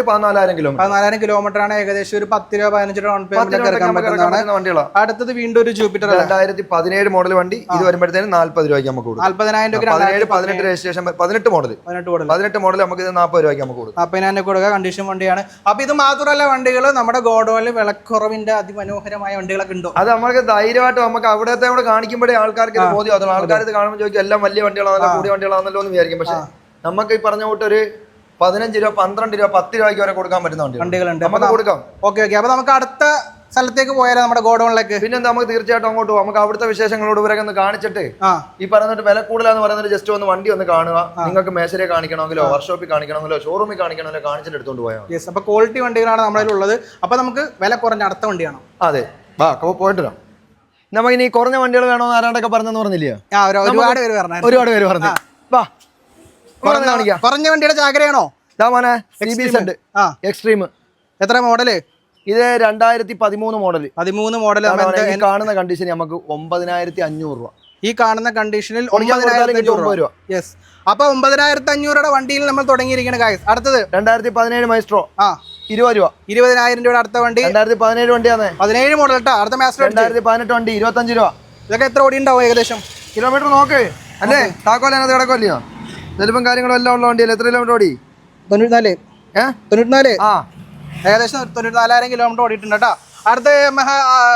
14,000 കിലോമീറ്റർ.
14,000 കിലോമീറ്റർ ആണ്. ഏകദേശം ഒരു 10 രൂപ 15 ഡൗൺ പേയ്മെന്റ് ഇറക്കാൻ പറ്റുന്നതാണ് വണ്ടികളാണ്. അടുത്തത് വീണ്ടും ഒരു ജൂപ്പിറ്റർ
2017 മോഡൽ വണ്ടി. ഇത് വരുമ്പോഴത്തേക്ക് 40 രൂപയ്ക്ക് നമുക്ക് കൊടുക്കും.
40,000 രൂപ.
18 രജിസ്ട്രേഷൻ 18 മോഡൽ നമുക്ക് ഇത് 40 രൂപയ്ക്ക് നമുക്ക് കൊടുക്കും.
40,000 കൊടുക്കുക. കണ്ടീഷൻ വണ്ടിയാണ്. അപ്പൊ ഇത് മാത്രമല്ല വണ്ടികൾ നമ്മുടെ ഗോഡൌണിൽ വിലക്കുറവിന്റെ അതിമനോഹരമായ വണ്ടികളൊക്കെ ഉണ്ടോ?
അത് നമുക്ക് ധൈര്യമായിട്ട് നമുക്ക് അവിടത്തെ അവിടെ കാണിക്കുമ്പോഴേ ആൾക്കാർക്ക് ഇത് ബോധ്യം. ആൾക്കാർ ഇത് കാണുമ്പോൾ ചോദിക്കും എല്ലാം വലിയ വണ്ടികളാണല്ലോ, കൂടിയ വണ്ടികളാണല്ലോ എന്ന് വിചാരിക്കും. പക്ഷെ നമുക്ക് ഈ പറഞ്ഞ കൂട്ട് ഒരു 15 രൂപ 12 രൂപ 10 രൂപയ്ക്ക് വരെ കൊടുക്കാൻ പറ്റുന്ന
വണ്ടികളുണ്ട്.
നമുക്ക് കൊടുക്കാം.
ഓക്കെ. അപ്പൊ നമുക്ക് അടുത്ത സ്ഥലത്തേക്ക് പോയാലോ, നമ്മുടെ ഗോഡൌണിലേക്ക്?
പിന്നെ നമുക്ക് തീർച്ചയായിട്ടും അങ്ങോട്ട് പോകും. നമുക്ക് അവിടുത്തെ വിശേഷങ്ങളോട് ഇവരൊക്കെ ഒന്ന് കാണിച്ചിട്ട് ഈ പറഞ്ഞിട്ട് വില കൂടുതലാന്ന് പറയുന്നത് ജസ്റ്റ് ഒന്ന് വണ്ടി ഒന്ന് കാണുക. നിങ്ങൾക്ക് മേശരെ കാണിക്കണമെങ്കിലോ വർക്ക്ഷോപ്പിൽ കാണിക്കണമെങ്കിലോ ഷോറൂമിൽ കാണിക്കണമെങ്കിലോ കാണിച്ചിട്ട് എടുത്തോണ്ട് പോയാൽ.
അപ്പൊ ക്വാളിറ്റി വണ്ടികളാണ് നമ്മുടെ ഉള്ളത്. അപ്പൊ നമുക്ക് വില കുറഞ്ഞ അടുത്ത വണ്ടിയാണ്.
അതെ, അപ്പൊ പോയിട്ട് വരാം. നമുക്ക് ഇനി കുറഞ്ഞ വണ്ടികൾ വേണമെന്ന് ആരാണ്ടൊക്കെ പറഞ്ഞെന്ന് പറഞ്ഞില്ലയോ?
ഒരുപാട് പേര് പറഞ്ഞു.
വാ
കുറഞ്ഞ വണ്ടിയുടെ ചാകരയാണോ?
എക്സ്ട്രീം.
എത്ര മോഡല്?
ഇത് 2013 മോഡൽ.
13 മോഡൽ.
കാണുന്ന കണ്ടീഷൻ നമുക്ക് 9500 രൂപ.
ഈ കാണുന്ന കണ്ടീഷനിൽ 9500 രൂപ. യെസ്. അപ്പൊ 9500 വണ്ടിയിൽ നമ്മൾ തുടങ്ങിയിരിക്കുന്ന ഗൈസ്. അടുത്തത്
2017 മൈസ്ട്രോ. 20 രൂപ.
20,000 രൂപ അടുത്ത വണ്ടി.
2017 വണ്ടിയാണ്.
17 മോഡൽ കേട്ടോ. അടുത്ത മാസ്റ്റർ
2018 വണ്ടി 25 രൂപ.
ഇതൊക്കെ എത്ര ഓടി ഉണ്ടാവും ഏകദേശം?
കിലോമീറ്റർ നോക്ക് അല്ലേ, താക്കോൽ അതിനകത്ത് കിടക്കുമല്ലയോ, ചിലപ്പം കാര്യങ്ങളും എല്ലാം ഉള്ള വണ്ടിയല്ലേ. എത്ര കിലോമീറ്റർ ഓടി?
94. 94. ഏകദേശം 94,000 കിലോമീറ്റർ ഓടിയിട്ടുണ്ട് കേട്ടോ. അടുത്ത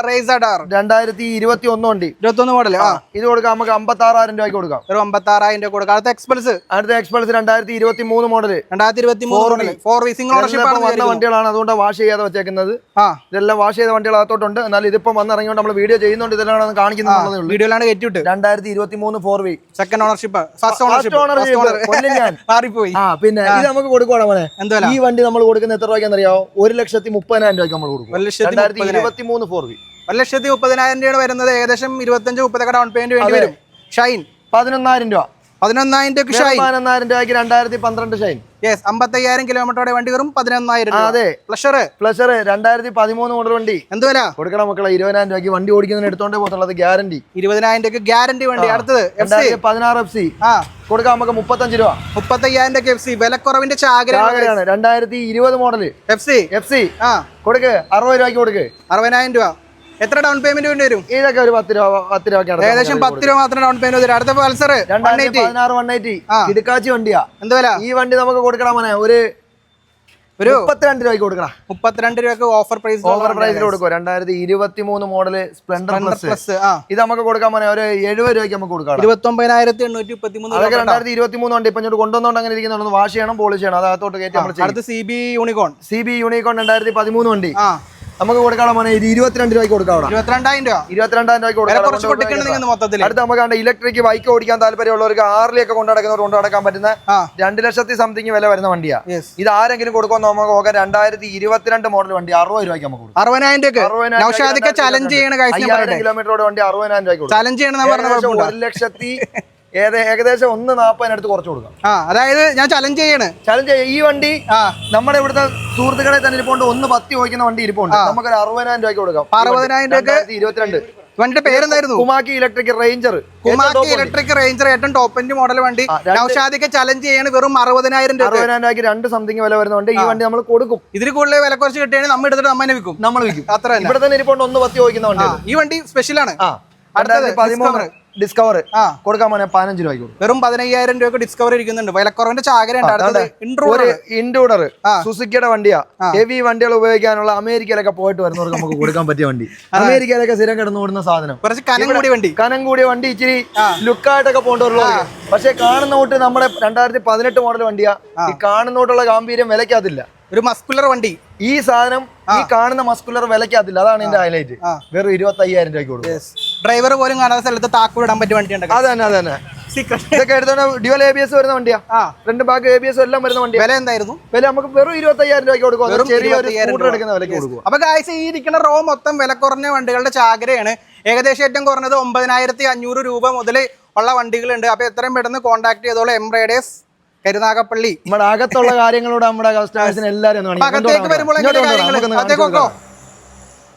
റേസർ
2021 വണ്ടി.
21 മോഡൽ.
ഇത് കൊടുക്കാം നമുക്ക് 56,000 രൂപയ്ക്ക് കൊടുക്കാം.
ഒരു 56,000 രൂപ കൊടുക്കാം. അടുത്ത എക്സ്പൾസ്.
2023 മോഡൽ.
2023 4 സിംഗിൾ ഓണർഷിപ്പ്
വണ്ടികളാണ്, അതുകൊണ്ടാണ് വാഷ് ചെയ്യാതെ വെച്ചേക്കുന്നത്. ഇതെല്ലാം വാഷ് ചെയ്ത വണ്ടികൾ അകത്തോട്ടുണ്ട്. എന്നാൽ ഇതിപ്പോ വന്നിറങ്ങിയോണ്ട് നമ്മൾ വീഡിയോ ചെയ്യുന്നുണ്ട്, ഇതെല്ലാം കാണിക്കുന്നത്.
വീഡിയോയിലാണ് കയറ്റിവിട്ട്.
2023 4V
second ownership. First ownership മാറിപ്പോയി.
പിന്നെ ഇത് നമുക്ക് കൊടുക്കണം മോനെ. ഈ വണ്ടി നമ്മൾ കൊടുക്കുന്ന എത്ര രൂപയ്ക്ക് അറിയാമോ? 1,30,000 രൂപയ്ക്ക് നമ്മൾ കൊടുക്കും. 2023 4V
1,30,000 രൂപയാണ് വരുന്നത്. ഏകദേശം 25-30 ഡൗൺ പേയ്മെന്റ് വേണ്ടി വരും. ഷൈൻ
11,000 രൂപ.
11,000 രൂപ ഷൈൻ.
11,000 രൂപയ്ക്ക് 2012 ഷൈൻ.
യെസ്. 55,000 കിലോമീറ്ററോടെ വണ്ടി വരും. 11,000 രൂപ.
അതെ.
പ്ലഷർ
2013 മോഡൽ വണ്ടി.
എന്ത് വില
കൊടുക്കണം മക്കളെ? 20,000 രൂപയ്ക്ക് വണ്ടി ഓടിക്കുന്നതിന് എടുത്തോണ്ടേ പോകത്തുള്ളത്, ഗ്യാരണ്ടി.
20,000 രൂപ ഗ്യാരണ്ടി വണ്ടി. അടുത്തത്
2016 FC. കൊടുക്കാം നമുക്ക് 35 രൂപ.
35,000 രൂപ FC. വിലക്കുറവിന്റെ ചാകരയാണ്.
2020 model FC. കൊടുക്ക് 60 രൂപയ്ക്ക് കൊടുക്ക്.
60,000 രൂപ. എത്ര ഡൗൺ പേയ്മെന്റ് വേണ്ടി വരും?
ഇതൊക്കെ ഒരു 10 രൂപ.
ഏകദേശം 10 രൂപ മാത്രം ഡൗൺ പേയ്മെന്റ് വരും. അടുത്ത പൾസർ
2016 180 ഇടുക്കാച്ചി വണ്ടിയാ.
എന്ത് വില?
ഈ വണ്ടി നമുക്ക് കൊടുക്കണം മോനെ ഒരു 32 രൂപയ്ക്ക് കൊടുക്കണം.
32 രൂപയ്ക്ക് ഓഫർ പ്രൈസിൽ
കൊടുക്കും. 2023 മോഡൽ സ്പ്ലെൻഡർ പ്ലസ്. ഇത് നമുക്ക് കൊടുക്കാൻ മോനെ ഒരു 70 രൂപയ്ക്ക് നമുക്ക് കൊടുക്കാം.
29,833.
അതൊക്കെ 2023 വണ്ടി. ഇപ്പൊ ഇങ്ങോട്ട് കൊണ്ടുവന്നോണ്ട് അങ്ങനെ ഇരിക്കുന്നുണ്ട്. വാഷ് ചെയ്യണം, പോളിഷ് ചെയ്യണം, അതകത്തോട്ട് കയറ്റി നമ്മൾ ചെയ്യും.
അടുത്ത CB യൂണിക്കോൺ
2013 വണ്ടി നമുക്ക് കൊടുക്കണം മോനെ 22 രൂപയ്ക്ക് കൊടുക്കാം.
22,000 രൂപയ്ക്ക്
കൊടുക്കാം. അടുത്ത് നമുക്ക് ഇലക്ട്രിക് ബൈക്ക് ഓടിക്കാൻ താല്പര്യമുള്ളവർക്ക് ആറിലേക്ക് കൊണ്ടു നടക്കുന്നവർ കൊണ്ടു നടക്കാൻ പറ്റുന്ന 2 ലക്ഷത്തി സംതിങ് വില വരുന്ന വണ്ടിയാ. ഇത് ആരെങ്കിലും കൊടുക്കുമെന്ന് നമുക്ക് നോക്കാം. 2022 മോഡൽ വണ്ടി 60 രൂപയ്ക്ക് നമുക്ക് കൊടുക്കും.
60,000
കിലോമീറ്ററോട് വണ്ടി 60,000 രൂപയ്ക്ക്
ചലഞ്ച് ചെയ്യണം.
1 ലക്ഷത്തി ഏകദേശം 140 അടുത്ത് കുറച്ച് കൊടുക്കാം.
അതായത് ഞാൻ ചലഞ്ച്
ഈ വണ്ടി നമ്മുടെ ഇവിടുത്തെ സുഹൃത്തുക്കളെ തന്നെ ഇരിപ്പുണ്ട്. 110 ഓടിക്കുന്ന വണ്ടി ഇരിപ്പുണ്ട്. നമുക്ക് 60,000 രൂപയ്ക്ക് കൊടുക്കാം.
60,000 രൂപ.
22
വണ്ടിയുടെ പേരെന്തായിരുന്നു?
കുമാക്കി ഇലക്ട്രിക് റേഞ്ചർ.
ഏറ്റവും ടോപ്പ് എൻഡ് മോഡൽ വണ്ടി. നൗഷാദിക്ക് ചലഞ്ച് ചെയ്യാണ്. വെറും 60,000 രൂപ.
60,000 രൂപയ്ക്ക് 2 സംതിങ് വില വരുന്ന വണ്ടി. ഈ വണ്ടി നമ്മൾ കൊടുക്കും.
ഇതിൽ കൂടുതൽ വില കുറച്ച് കിട്ടിയാൽ നമ്മൾ എടുത്തിട്ട് നമ്മൾ വിൽക്കും. അത്ര
ഇവിടെ തന്നെ ഇരിപ്പുണ്ട് 110 ഓടിക്കുന്ന വണ്ടി.
ഈ വണ്ടി സ്പെഷ്യലാണ്.
2013 ഡിസ്കവർ കൊടുക്കാൻ മോനെ 15 രൂപയ്ക്ക് കൊടുക്കും.
വെറും 15,000 രൂപ ഡിസ്കവർ ഇരിക്കുന്നുണ്ട്. വിലക്കുറവിന്റെ ചാകരയുണ്ട്.
ഇൻട്രൂഡർ സുസുക്കിയുടെ വണ്ടിയാ. ഹെവി വണ്ടികൾ ഉപയോഗിക്കാനുള്ള അമേരിക്കയിലൊക്കെ പോയിട്ട് വരുന്നവർക്ക് നമുക്ക് കൊടുക്കാൻ പറ്റിയ വണ്ടി. അമേരിക്കയിലൊക്കെ സ്ഥിരം കിടന്നു ഓടുന്ന സാധനം.
കുറച്ച് കനം കൂടിയ വണ്ടി
ഇച്ചിരി ലുക്കായിട്ടൊക്കെ പോകേണ്ടവരുള്ളൂ. പക്ഷെ കാണുന്ന തൊട്ട് നമ്മുടെ 2018 മോഡൽ വണ്ടിയാ. ഈ കാണുന്നോട്ടുള്ള ഗാംഭീര്യം വിലക്കകത്തില്ല.
ഒരു മസ്കുലർ വണ്ടി.
ഈ സാധനം ഈ കാണുന്ന മസ്കുലർ വിലക്കകത്തില്ല. അതാണ് എന്റെ ഹൈലൈറ്റ്. വെറും 25,000 രൂപയ്ക്ക് കൊടുക്കും.
ഡ്രൈവർ പോലും കാണാത്ത സ്ഥലത്ത് താക്കോലിടാൻ പറ്റിയ വണ്ടിയുണ്ട്.
അതന്നെ ഇതൊക്കെ എടുത്തോണ്ട് ഡ്യുവൽ ABS വരുന്ന വണ്ടിയാ. 2 ബാഗ് ABS എല്ലാം വരുന്ന വണ്ടി.
വില എന്തായിരുന്നു?
വില നമുക്ക് വെറും 25,000 രൂപയ്ക്ക് കൊടുക്കും. ചെറിയൊരു സ്കൂട്ടർ എടുക്കുന്ന വിലയ്ക്ക് കൊടുക്കും.
അപ്പൊ ഗായ്സ് ഈ ഇരിക്കുന്ന റോ മൊത്തം വില കുറഞ്ഞ വണ്ടികളുടെ ചാകരയാണ്. ഏകദേശം ഏറ്റവും കുറഞ്ഞത് 9,500 രൂപ മുതൽ ഉള്ള വണ്ടികളുണ്ട്. അപ്പൊ എത്രയും പെട്ടെന്ന് കോൺടാക്ട് ചെയ്തോളൂ. എംബ്രൈഡേഴ്സ് കരുനാഗപ്പള്ളി.
നമ്മുടെ അകത്തുള്ള കാര്യങ്ങളോട് നമ്മുടെ കസ്റ്റമേഴ്സിന് എല്ലാവരും
അകത്തേക്ക് വരുമ്പോൾ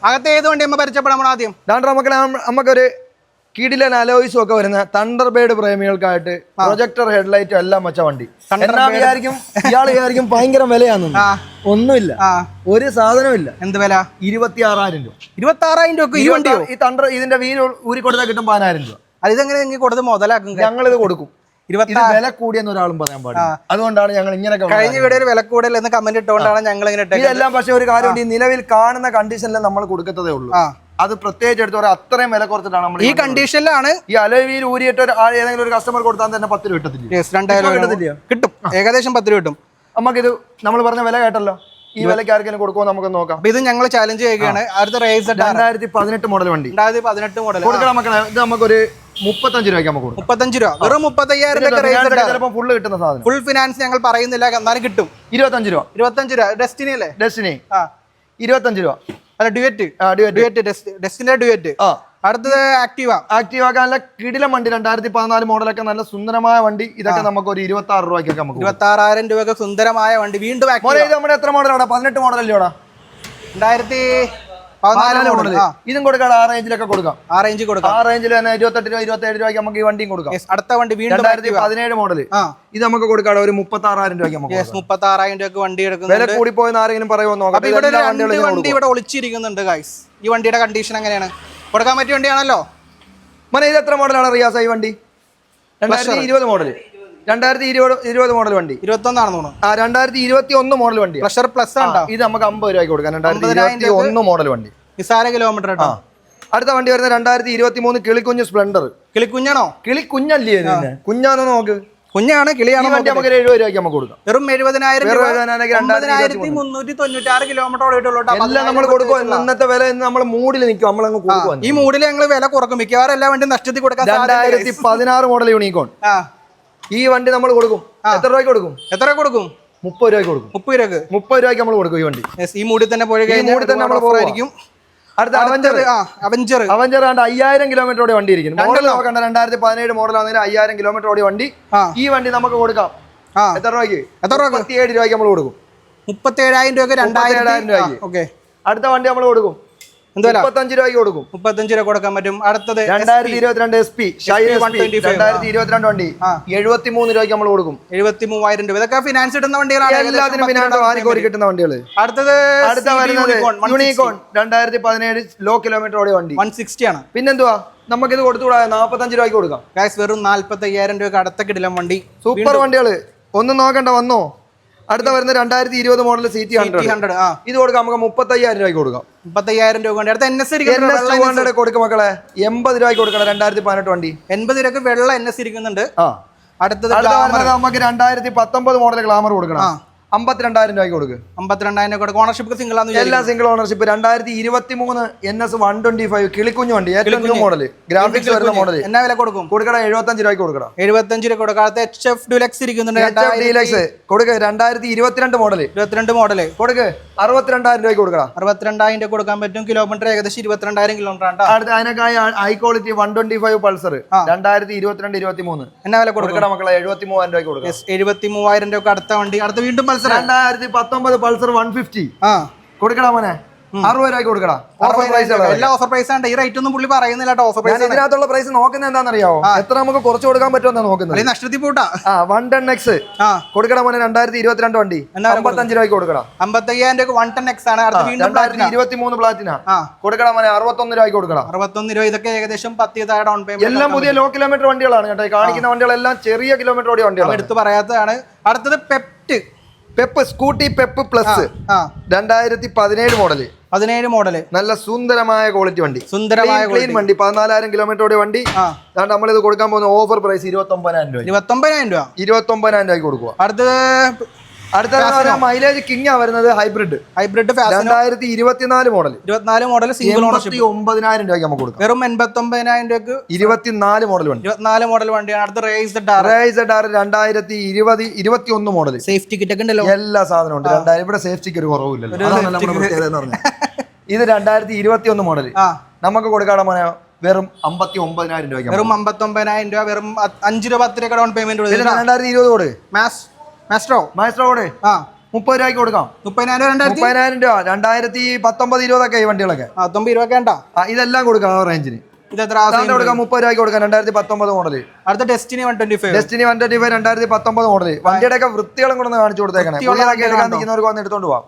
അകത്ത് ഏത് വണ്ടി നമ്മൾ പരിചയപ്പെടാം ആദ്യം.
നമുക്കൊരു കിടിലൻ അലോയ്സും ഒക്കെ വരുന്ന തണ്ടർബേർഡ് പ്രേമികൾക്കായിട്ട് പ്രൊജക്ടർ ഹെഡ്ലൈറ്റും എല്ലാം വെച്ച വണ്ടി. ഇയാൾ വിചാരിക്കും ഭയങ്കര വിലയാണെന്ന്. ഒന്നുമില്ല, ഒരു സാധനമില്ല.
എന്ത് വില?
26,000 രൂപ.
26,000 രൂപ ഈ വണ്ടിയോ?
ഈ തണ്ടർ ഇതിന്റെ വീല് ഊരി കൊടുത്താൽ കിട്ടും 10,000 രൂപ.
അതെങ്ങനെ കൊടുത്ത് മുതലാക്കും?
ഞങ്ങളിത് കൊടുക്കും. വില കൂടിയെന്ന് ഒരാളും പറയാൻ പാടില്ല. അതുകൊണ്ടാണ് ഞങ്ങൾ ഇങ്ങനെ
കഴിഞ്ഞ വീഡിയോയിൽ വില കൂടുതൽ എന്ന് കമന്റ് ഇട്ടുകൊണ്ടാണ് ഞങ്ങൾ ഇങ്ങനെ
ഇതെല്ലാം. പക്ഷെ ഒരു കാര്യമുണ്ട്, ഈ നിലവിൽ കാണുന്ന കണ്ടീഷനിൽ നമ്മൾ കൊടുക്കത്തതേ ഉള്ളൂ. അത് പ്രത്യേകിച്ച് എടുത്ത് പറയാം, അത്രയും വില കുറച്ചിട്ടാണ് നമ്മൾ
ഈ കണ്ടീഷനിലാണ്.
ഈ അലോയിൽ ഊരിയിട്ട് ഏതെങ്കിലും ഒരു കസ്റ്റമർ കൊടുത്താൽ തന്നെ 10 രൂപ കിട്ടത്തില്ല.
കിട്ടും, ഏകദേശം 10 രൂപ കിട്ടും.
നമുക്കിത് നമ്മൾ പറഞ്ഞ വില കേട്ടല്ലോ. ഈ വിലക്ക് ആർക്കെങ്കിലും കൊടുക്കുമോ നമുക്ക് നോക്കാം.
ഇത് ഞങ്ങൾ ചാലഞ്ച് ചെയ്യുകയാണ്. അടുത്ത റേസർ
2018 മോഡൽ വണ്ടി.
2018 മോഡൽ
കൊടുക്കണം മക്കളെ. ഇത് നമുക്കൊരു 35 രൂപയ്ക്ക് നമുക്ക് കൊടുക്കും.
35 രൂപ. വെറും 35,000
ചിലപ്പോൾ ഫുള്ള് കിട്ടുന്ന സാധനം.
ഫുൾ ഫിനാൻസ് ഞങ്ങൾ പറയുന്നില്ല, എന്നാലും കിട്ടും.
25 രൂപ.
25 രൂപ. ഡെസ്റ്റിനി അല്ലേ?
ഡെസ്റ്റിനി 25 രൂപ.
അല്ല ഡ്യുവറ്റ്. ഡെസ്റ്റിനി ഡ്യുവറ്റ്
അടുത്തത് ആക്റ്റീവ
നല്ല കിടിലം വണ്ടി 2014 മോഡലൊക്കെ നല്ല സുന്ദരമായ വണ്ടി. ഇതൊക്കെ നമുക്ക് ഒരു 26 രൂപയ്ക്കൊക്കെ നമുക്ക്
26,000 രൂപയ്ക്ക് സുന്ദരമായ വണ്ടി. വീണ്ടും
ഇത് നമ്മുടെ എത്ര മോഡലാണ്? 18 മോഡലല്ലോടാ?
2014 മോഡൽ.
ഇതും കൊടുക്കാം. ആ റേഞ്ചിലൊക്കെ കൊടുക്കാം.
ആ റേഞ്ചിൽ കൊടുക്കാം.
ആ റേഞ്ചിൽ തന്നെ 28 രൂപ 27 രൂപയ്ക്ക് നമുക്ക് ഈ വണ്ടിയും കൊടുക്കാം.
അടുത്ത വണ്ടി വീണ്ടും
2017 മോഡൽ. ഇത് നമുക്ക് കൊടുക്കാം ഒരു 36,000 രൂപയ്ക്ക് നമുക്ക്
36,000 രൂപയ്ക്ക് വണ്ടി എടുക്കുന്നത്.
വില കൂടി പോയെന്ന് ആരെങ്കിലും പറയുമോ നോക്കാം.
വണ്ടി ഇവിടെ ഒളിച്ചിരിക്കുന്നുണ്ട് ഗൈസ്. ഈ വണ്ടിയുടെ കണ്ടീഷൻ എങ്ങനെയാണ്? കൊടുക്കാൻ പറ്റിയ വണ്ടിയാണല്ലോ.
ഇത് എത്ര മോഡലാണ് റിയാസ് ഈ വണ്ടി? 2020 മോഡൽ. 2020 മോഡൽ വണ്ടി.
21 ആണെന്ന് തോന്നുന്നു.
2021 മോഡൽ വണ്ടി.
പ്ലഷർ പ്ലസ് ആണ്.
ഇത് നമുക്ക് 50 രൂപയ്ക്ക് കൊടുക്കാം. 2021 മോഡൽ വണ്ടി.
നിസാര കിലോമീറ്റർ.
അടുത്ത വണ്ടി വരുന്നത് 2023 കിളിക്കുഞ്ഞ് സ്പ്ലെൻഡർ.
കിളിക്കുഞ്ഞാണോ?
കിളിക്കുഞ്ഞല്ലേ? കുഞ്ഞാന്ന് നോക്ക്.
കുഞ്ഞാണ്, കിളിയാണ്.
വണ്ടി നമുക്ക് 70 രൂപയ്ക്ക് നമുക്ക് കൊടുക്കാം.
വെറും 70,000
രൂപ.
396 കിലോമീറ്റർ ഓടിയിട്ടുള്ളൂ.
എല്ലാം നമ്മൾ കൊടുക്കും. ഇന്നത്തെ വില നമ്മൾ മൂഡിൽ നിൽക്കും. നമ്മളങ്ങ് കൊടുക്കും.
ഈ മൂഡിൽ ഞങ്ങൾ വില കുറക്കും. മിക്കവാറും എല്ലാ വണ്ടിയും നഷ്ടത്തിൽ കൊടുക്കാൻ.
2016 മോഡൽ യൂണിക്കോൺ. ഈ വണ്ടി നമ്മൾ കൊടുക്കും. എത്ര രൂപയ്ക്ക് കൊടുക്കും?
30 രൂപയ്ക്ക് കൊടുക്കും.
30 രൂപയ്ക്ക് നമ്മൾ കൊടുക്കും ഈ വണ്ടി.
ഈ മൂഡിൽ തന്നെ പോയി
നമ്മൾ പോകുമായിരിക്കും. അടുത്ത അവഞ്ചർ 5000 കിലോമീറ്റർ ഓടി വണ്ടി ഇരിക്കുന്നു. മോഡൽ നോക്കണ്ട. 2017 മോഡലാണെങ്കിൽ 5000 കിലോമീറ്റർ ഓടി വണ്ടി. ഈ വണ്ടി നമുക്ക് കൊടുക്കാം. എത്ര രൂപയ്ക്ക്? 37 രൂപയ്ക്ക് നമ്മൾ കൊടുക്കും.
37,000 രൂപയ്ക്ക്
2,000 രൂപയ്ക്ക്. അടുത്ത വണ്ടി നമ്മൾ കൊടുക്കും. 35 രൂപയ്ക്ക് കൊടുക്കും.
35 രൂപ കൊടുക്കാൻ പറ്റും. അടുത്തത്
2022 SP 2022 വണ്ടി 73 രൂപയ്ക്ക് നമ്മൾ കൊടുക്കും.
73,000 രൂപ. ഇതൊക്കെ ഫിനാൻസ് ഇടുന്ന വണ്ടികളാണ്.
എല്ലാത്തിനും ഫിനാൻസ് വാരിക്കോരി കിട്ടുന്ന വണ്ടികൾ.
അടുത്ത
യൂണിക്കോൺ 2017 ലോ കിലോമീറ്റർ ഓടിയ വണ്ടി
160 ആണ്.
പിന്നെന്തുവാ നമുക്കിത് കൊടുത്തുകൂടാ? 45 രൂപയ്ക്ക് കൊടുക്കാം.
വെറും 45,000 രൂപയ്ക്ക് അടുത്ത കിടിലം വണ്ടി.
സൂപ്പർ വണ്ടികള്. ഒന്നും നോക്കണ്ട, വന്നോ. അടുത്ത വരുന്ന 2020 മോഡൽ CT 100. ഇത് കൊടുക്കാം നമുക്ക് 35,000 രൂപയ്ക്ക് കൊടുക്കാം.
35,000 രൂപ കൊണ്ട്. അടുത്ത NS
കൊടുക്കും മക്കളെ. 80 രൂപയ്ക്ക് കൊടുക്കണം. 2018 വണ്ടി
80 രൂപയ്ക്ക് വെള്ള NS ഇരിക്കുന്നുണ്ട്. അടുത്തത്
നമുക്ക് 2019 മോഡൽ ഗ്ലാമർ കൊടുക്കണം. 52,000 രൂപയ്ക്ക് കൊടുക്കും.
52,000 രൂപ. ഓണർഷിപ്പ് സിംഗിൾ ആണ്.
എല്ലാം സിംഗിൾ ഓണർഷിപ്പ്. 2023 NS 125 കിളിക്കുഞ്ഞു വണ്ടി. ഏറ്റവും ന്യൂ മോഡൽ. ഗ്രാഫിക്സ് വരുന്ന മോഡൽ.
എന്നാ വില കൊടുക്കും?
കൊടുക്കണം 75 രൂപയ്ക്ക് കൊടുക്കണം.
75 രൂപ കൊടുക്കാം. അടുത്ത HF ഡീലക്സ് ഇരിക്കുന്നുണ്ട്.
കൊടുക്കുക 2022 മോഡൽ.
22 മോഡൽ കൊടുക്ക്.
62,000 രൂപയ്ക്ക് കൊടുക്കണം.
62,000 രൂപ കൊടുക്കാൻ പറ്റും. കിലോമീറ്റർ ഏകദേശം 22,000 കിലോമീറ്റർ ആണ്.
അടുത്ത അതിനൊക്കെ ഹൈ ക്വാളിറ്റി 125 പൾസർ 2022-23
എന്നാ വില കൊടുക്കണം
മക്കളെ? 73,000 രൂപയ്ക്ക് കൊടുക്കാം.
73,000 രൂപ അടുത്ത വണ്ടി. അടുത്ത വീണ്ടും
2019 പൾസർ 150 കൊടുക്കടാ മോനെ. 60 രൂപയ്ക്ക് കൊടുക്കടാ. Offer price.
എല്ലാ ഓഫർ പ്രൈസ് ആണ്. ഈ റേറ്റ് ഒന്നും പുള്ളി പറയുന്നില്ല. Offer price.
ഇതിനകത്തുള്ള പ്രൈസ് നോക്കുന്നത് എന്താണെന്നറിയാവോ? എത്ര നമുക്ക് കുറച്ച് കൊടുക്കാൻ പറ്റുമെന്നാണ് നോക്കുന്നത്.
നഷ്ടത്തിൽ പോട്ടാ.
110X കൊടുക്കടാ മോനെ. 2022 വണ്ടി 55 രൂപയ്ക്ക് കൊടുക്കടാ.
55,000 രൂപ 110X ആണ്.
2023 പ്ലാറ്റിന കൊടുക്കടാ മോനെ. 61 രൂപയ്ക്ക് കൊടുക്കണം.
61 രൂപ. ഇതൊക്കെ ഏകദേശം 10,000 ഡൗൺ പേയ്മെന്റ്.
എല്ലാം പുതിയ ലോ കിലോമീറ്റർ വണ്ടികളാണ് കേട്ടോ. കാണിക്കുന്ന വണ്ടികളെല്ലാം ചെറിയ കിലോമീറ്റർ ഓടിയ വണ്ടികളാണ്.
എടുത്ത് പറയാത്തതാണ്. അടുത്തത്
Pep scooty Pep plus 2017 model.
17 model.
നല്ല സുന്ദരമായ ക്വാളിറ്റി വണ്ടി.
സുന്ദരമായ
ക്ലീൻ വണ്ടി. 14,000 കിലോമീറ്റർ ഓടിയ വണ്ടി. നമ്മളിത് കൊടുക്കാൻ പോകുന്ന ഓഫർ പ്രൈസ് 29,000 രൂപ.
29,000
രൂപയ്ക്ക് കൊടുക്കുക.
അടുത്ത
മൈലേജ് കിങ് വരുന്നത് hybrid 2024 model.
24 model single ownership.
89,000 രൂപയ്ക്ക് നമുക്ക് കൊടുക്കാം.
വെറും 89,000 രൂപയ്ക്ക്
24 മോഡൽ വണ്ടി.
24 മോഡൽ വണ്ടിയാണ്. അടുത്ത റേസ്
2021 മോഡൽ.
സേഫ്റ്റി കിറ്റ് ഒക്കെ ഉണ്ടല്ലോ.
എല്ലാ സാധനവും ഉണ്ട്. ഇവിടെ സേഫ്റ്റിക്ക് ഒരു കുറവില്ലല്ലോ. ഇത് 2021 മോഡൽ നമുക്ക് കൊടുക്കാതെ മോനെ വെറും 59,000 രൂപയ്ക്ക്.
വെറും 59,000 രൂപ. വെറും 5 രൂപ 10 രൂപ ഡൗൺ പേയ്മെന്റ്.
2020 കോഡ് മാസ്ട്രോ 30 രൂപയ്ക്ക് കൊടുക്കാം. 30,000 രൂപ. 2019-20 ഒക്കെ ഈ വണ്ടികളൊക്കെ
20
ഇതെല്ലാം കൊടുക്കാം. ആ റേഞ്ചിന് കൊടുക്കാം. 30 രൂപയ്ക്ക് കൊടുക്കാം. 2019 മോഡൽ.
അടുത്ത ഡെസ്റ്റിനി 125
2019 മോഡൽ. വണ്ടിയുടെ ഒക്കെ വൃത്തികളും കൂടെ കാണിച്ചു കൊടുത്തേക്കണേ. നിൽക്കുന്നവർക്ക് വന്ന് എടുത്തോണ്ട് പോവാം.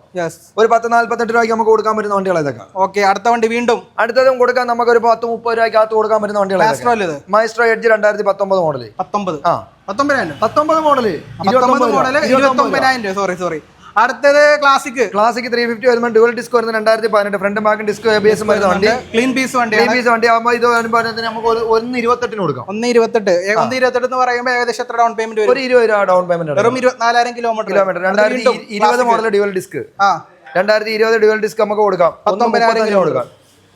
ഒരു 10-48 രൂപയ്ക്ക് നമുക്ക് കൊടുക്കാൻ പറ്റുന്ന വണ്ടികൾ ഇതൊക്കെ.
ഓക്കെ. അടുത്ത വണ്ടി വീണ്ടും
അടുത്തതും കൊടുക്കാൻ നമുക്ക് ഒരു 10-30 രൂപയ്ക്ക് അകത്ത് കൊടുക്കാൻ പറ്റുന്ന വണ്ടികൾ. Maestro edge 2019 model. 19 model.
29,000 sorry. അടുത്തത് ക്ലാസിക്
350 വരുമ്പോൾ ഡുവൽ ഡിസ്ക് വരുന്ന 2018 ഫ്രണ്ട് ബാക്കും ഡിസ്ക് ABS വരുന്ന വണ്ടി.
ക്ലീൻ പീസ് വണ്ടി
ആകുമ്പോൾ ഇത് നമുക്ക് 128 കൊടുക്കാം.
128 എന്ന് പറയുമ്പോൾ ഏകദേശം എത്ര ഡൗൺ പേയ്മെന്റ് വരും?
ഒരു 20 രൂപ ഡൗൺ പേയ്മെന്റ്.
വെറും 24,000 kilometre.
2020 model dual disk. 2020 dual disk നമുക്ക് കൊടുക്കാം. 19,000 കൊടുക്കാം.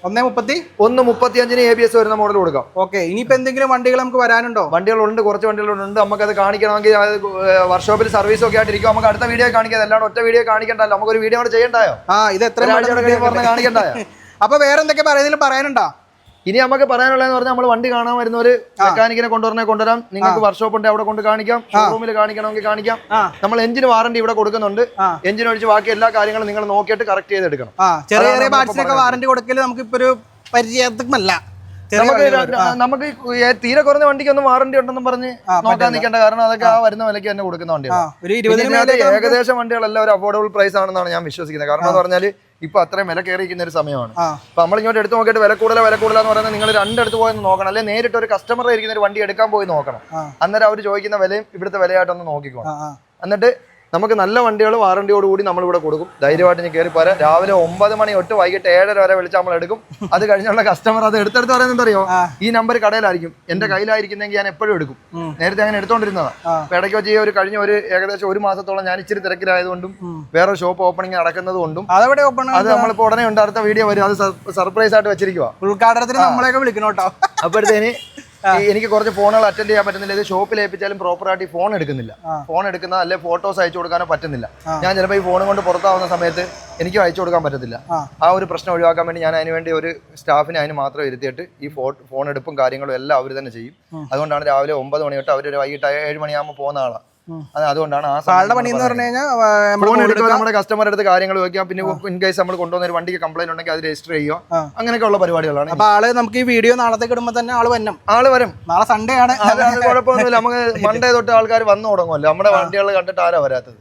135 ABS വരുന്ന മോഡൽ കൊടുക്കാം.
ഓക്കെ. ഇനിയിപ്പോ എന്തെങ്കിലും വണ്ടികൾ നമുക്ക് വരാനുണ്ടോ?
വണ്ടികളുണ്ട്, കുറച്ച് വണ്ടികളുണ്ട്. നമുക്കത് കാണിക്കണമെങ്കിൽ വർക്ക്ഷോപ്പിൽ സർവീസ് ഒക്കെ ആയിട്ടിരിക്കും. നമുക്ക് അടുത്ത വീഡിയോ കാണിക്കാം. അല്ലാണ്ട് ഒറ്റ വീഡിയോ കാണിക്കണ്ടല്ലോ. നമുക്കൊരു വീഡിയോ കൂടെ ചെയ്യണ്ടായോ?
ഇത് എത്ര
പറഞ്ഞ് കാണിക്കണ്ടായോ?
അപ്പൊ വേറെ എന്തൊക്കെ പറയുന്നതിൽ പറയാനുണ്ടോ?
ഇനി നമുക്ക് പറയാനുള്ളതെന്ന് പറഞ്ഞാൽ നമ്മൾ വണ്ടി കാണാൻ വരുന്ന ഒരു മെക്കാനിക്കിനെ കൊണ്ടുവരാം, നിങ്ങൾക്ക് വർക്ക്ഷോപ്പ് ഉണ്ട് അവിടെ കൊണ്ട് കാണിക്കാം, ഷോറൂമിൽ കാണിക്കണമെങ്കിൽ കാണിക്കാം. നമ്മൾ എഞ്ചിന് വാറണ്ടി ഇവിടെ കൊടുക്കുന്നുണ്ട്. എഞ്ചിൻ ഒഴിച്ച് ബാക്കി എല്ലാ കാര്യങ്ങളും നിങ്ങൾ നോക്കിയിട്ട് കറക്റ്റ് ചെയ്തെടുക്കണം.
ചെറിയ ചെറിയ പാർട്സിനൊക്കെ വാറണ്ടി കൊടുക്കല് നമുക്കിപ്പോ ഒരു പരിചയത്തില്ല.
നമുക്ക് തീരെ കുറഞ്ഞ വണ്ടിക്കൊന്നും വാറണ്ടി ഉണ്ടെന്നും പറഞ്ഞ് നോക്കാൻ നിൽക്കേണ്ട, കാരണം അതൊക്കെ ആ വരുന്ന വിലയ്ക്ക് തന്നെ കൊടുക്കുന്ന വണ്ടിയാണ്. ഏകദേശം വണ്ടികളെല്ലാം ഒരു അഫോർഡബിൾ പ്രൈസ് ആണെന്നാണ് ഞാൻ വിശ്വസിക്കുന്നത്. കാരണം എന്ന് പറഞ്ഞാൽ ഇപ്പൊ അത്രയും വില കയറിയിരിക്കുന്ന ഒരു സമയമാണ്. അപ്പൊ നമ്മൾ ഇങ്ങോട്ട് എടുത്ത് നോക്കിയിട്ട് വില കൂടുതലാന്ന് പറയുന്നത് നിങ്ങൾ രണ്ടിടത്ത് പോയി നോക്കണം, അല്ലെങ്കിൽ നേരിട്ട് ഒരു കസ്റ്റമർ ഇരിക്കുന്ന ഒരു വണ്ടി എടുക്കാൻ പോയി നോക്കണം. അന്നേരം അവർ ചോദിക്കുന്ന വിലയും ഇവിടുത്തെ വിലയായിട്ടൊന്ന് നോക്കിക്കോണം. എന്നിട്ട് നമുക്ക് നല്ല വണ്ടികൾ വാറണ്ടിയോടുകൂടി നമ്മളിവിടെ കൊടുക്കും. ധൈര്യമായിട്ട് ഞാൻ കയറി പോരാ. രാവിലെ 9 മണി തൊട്ട് വൈകിട്ട് 7:30 വരെ വിളിച്ച് നമ്മൾ എടുക്കും. അത് കഴിഞ്ഞുള്ള കസ്റ്റമർ അത് എടുത്തെടുത്ത് പറയുന്നത് അറിയോ, ഈ നമ്പർ കടയിലായിരിക്കും, എന്റെ കയ്യിലായിരിക്കുന്നെങ്കിൽ ഞാൻ എപ്പോഴും എടുക്കും. നേരത്തെ അങ്ങനെ എടുത്തോണ്ടിരുന്നതാണ്. അപ്പൊ ഇടയ്ക്ക് വെച്ച് ഒരു കഴിഞ്ഞ ഏകദേശം 1 മാസത്തോളം ഞാൻ ഇച്ചിരി തിരക്കിലായതുകൊണ്ടും വേറെ ഷോപ്പ് ഓപ്പണിംഗ് നടക്കുന്നത് കൊണ്ടും അത് നമ്മളിപ്പോ ഉടനെ ഉണ്ട്, അടുത്ത വീഡിയോ വരും. അത് സർപ്രൈസ് ആയിട്ട് വെച്ചിരിക്കുക.
ഉദ്ഘാടനത്തിന് നമ്മളെയൊക്കെ വിളിക്കണം കേട്ടോ.
അപ്പോഴത്തേന് എനിക്ക് കുറച്ച് ഫോണുകൾ അറ്റൻഡ് ചെയ്യാൻ പറ്റുന്നില്ല. ഇത് ഷോപ്പിൽ ഏൽപ്പിച്ചാലും പ്രോപ്പറായിട്ട് ഈ ഫോൺ എടുക്കുന്നില്ല. ഫോൺ എടുക്കുന്ന അല്ലെ ഫോട്ടോസ് അയച്ചു കൊടുക്കാനോ പറ്റുന്നില്ല. ഞാൻ ചിലപ്പോൾ ഈ ഫോൺ കൊണ്ട് പുറത്താവുന്ന സമയത്ത് എനിക്ക് അയച്ചു കൊടുക്കാൻ പറ്റത്തില്ല. ആ ഒരു പ്രശ്നം ഒഴിവാക്കാൻ വേണ്ടി ഞാൻ അതിനുവേണ്ടി ഒരു സ്റ്റാഫിനെ അതിന് മാത്രം ഇരുത്തിയിട്ട് ഈ ഫോൺ എടുപ്പും കാര്യങ്ങളും എല്ലാം അവർ തന്നെ ചെയ്യും. അതുകൊണ്ടാണ് രാവിലെ 9 മണി തൊട്ട് അവർ വൈകിട്ട് 7 മണിയാകുമ്പോൾ പോകുന്ന ആളാണ്. അതുകൊണ്ടാണ്
പണി എന്ന് പറഞ്ഞു കഴിഞ്ഞാൽ
ഫോൺ എടുക്കുക, നമ്മുടെ കസ്റ്റമർ അടുത്ത് കാര്യങ്ങൾ വെക്കാം. പിന്നെ ഇൻ കേസ് നമ്മൾ കൊണ്ടുവന്ന ഒരു വണ്ടിക്ക് കംപ്ലൈന്റ് ഉണ്ടെങ്കിൽ അത് രജിസ്റ്റർ ചെയ്യുക. അങ്ങനെയൊക്കെ ഉള്ള പരിപാടികളാണ്.
അപ്പൊ ആള് നമുക്ക് ഈ വീഡിയോ നാളത്തേക്ക് ഇടുമ്പോൾ തന്നെ ആള് വരും. നാളെ സൺഡേ ആണ്,
കുഴപ്പമൊന്നുമില്ല. നമുക്ക് മൺഡേ തൊട്ട് ആൾക്കാർ വന്നു തുടങ്ങുമല്ലോ. നമ്മുടെ വണ്ടികൾ കണ്ടിട്ട് ആരാ വരാത്തത്?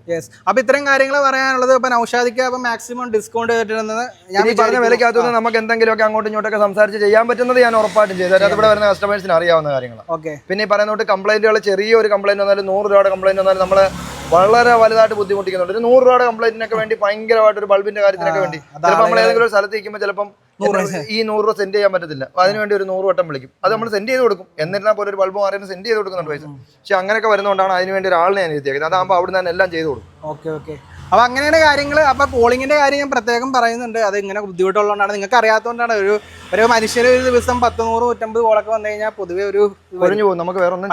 അപ്പൊ ഇത്രയും കാര്യങ്ങൾ പറയാനുള്ളത്. ഇപ്പൊ നൗഷാദിക്ക് അപ്പൊ മാക്സിമം ഡിസ്കൗണ്ട് കിട്ടുന്നത് ഞാൻ
പറഞ്ഞ വിലക്കകത്ത് നമുക്ക് എന്തെങ്കിലുമൊക്കെ അങ്ങോട്ടും ഇങ്ങോട്ടൊക്കെ സംസാരിച്ച് ചെയ്യാൻ പറ്റുന്നത് ഞാൻ ഉറപ്പായിട്ടും ചെയ്തു തരാം. ഇവിടെ വരുന്ന കസ്റ്റമേഴ്സിന് അറിയാവുന്ന കാര്യങ്ങളാണ്. പിന്നെ ഈ പറയുന്നോട്ട് കംപ്ലൈന്റുകൾ, ചെറിയൊരു കംപ്ലൈന്റ് വന്നാലും 100 രൂപയുടെ കംപ്ലൈന്റ് വന്നാലും നമ്മളെ വളരെ വലുതായിട്ട് ബുദ്ധിമുട്ടിക്കുന്നുണ്ട്. ഒരു 100 രൂപയുടെ കംപ്ലൈന്റിനൊക്കെ വേണ്ടി ഭയങ്കരമായിട്ട് ഒരു ബൾബിന്റെ കാര്യത്തിനൊക്കെ വേണ്ടി ചിലപ്പോൾ നമ്മൾ ഏതെങ്കിലും ഒരു സ്ഥലത്ത് ഇരിക്കുമ്പോൾ ചിലപ്പം ഈ 100 രൂപ സെൻഡ് ചെയ്യാൻ പറ്റത്തില്ല. അതിനുവേണ്ടി ഒരു 100 വട്ടം വിളിക്കും. അത് നമ്മൾ സെൻഡ് ചെയ്ത് കൊടുക്കും. എന്നിരുന്നാൽ പോലെ ഒരു ബൾബ് മാറിയിട്ട് സെൻഡ് ചെയ്ത് കൊടുക്കുന്നുണ്ട് പൈസ. പക്ഷെ അങ്ങനെയൊക്കെ വരുന്നതുകൊണ്ടാണ് അതിനുവേണ്ടി ഒരാളിനെ ഞാൻ എത്തിയേക്കുന്നത്. അതാകുമ്പോൾ അവിടെ നിന്ന് എല്ലാം ചെയ്ത് കൊടുക്കും.
ഓക്കെ. അപ്പൊ അങ്ങനെയാണ് കാര്യങ്ങൾ. അപ്പൊ പോളിങ്ങിന്റെ കാര്യം ഞാൻ പ്രത്യേകം പറയുന്നുണ്ട്. അത് ഇങ്ങനെ ബുദ്ധിമുട്ടുള്ളതുകൊണ്ടാണ്, നിങ്ങൾക്ക് അറിയാത്തതുകൊണ്ടാണ്. ഒരു മനുഷ്യന് ഒരു ദിവസം 100-150 കോളൊക്കെ വന്നു കഴിഞ്ഞാൽ പൊതുവെ ഒരു
ഒഴിഞ്ഞു പോകും. നമുക്ക് വേറെ ഒന്നും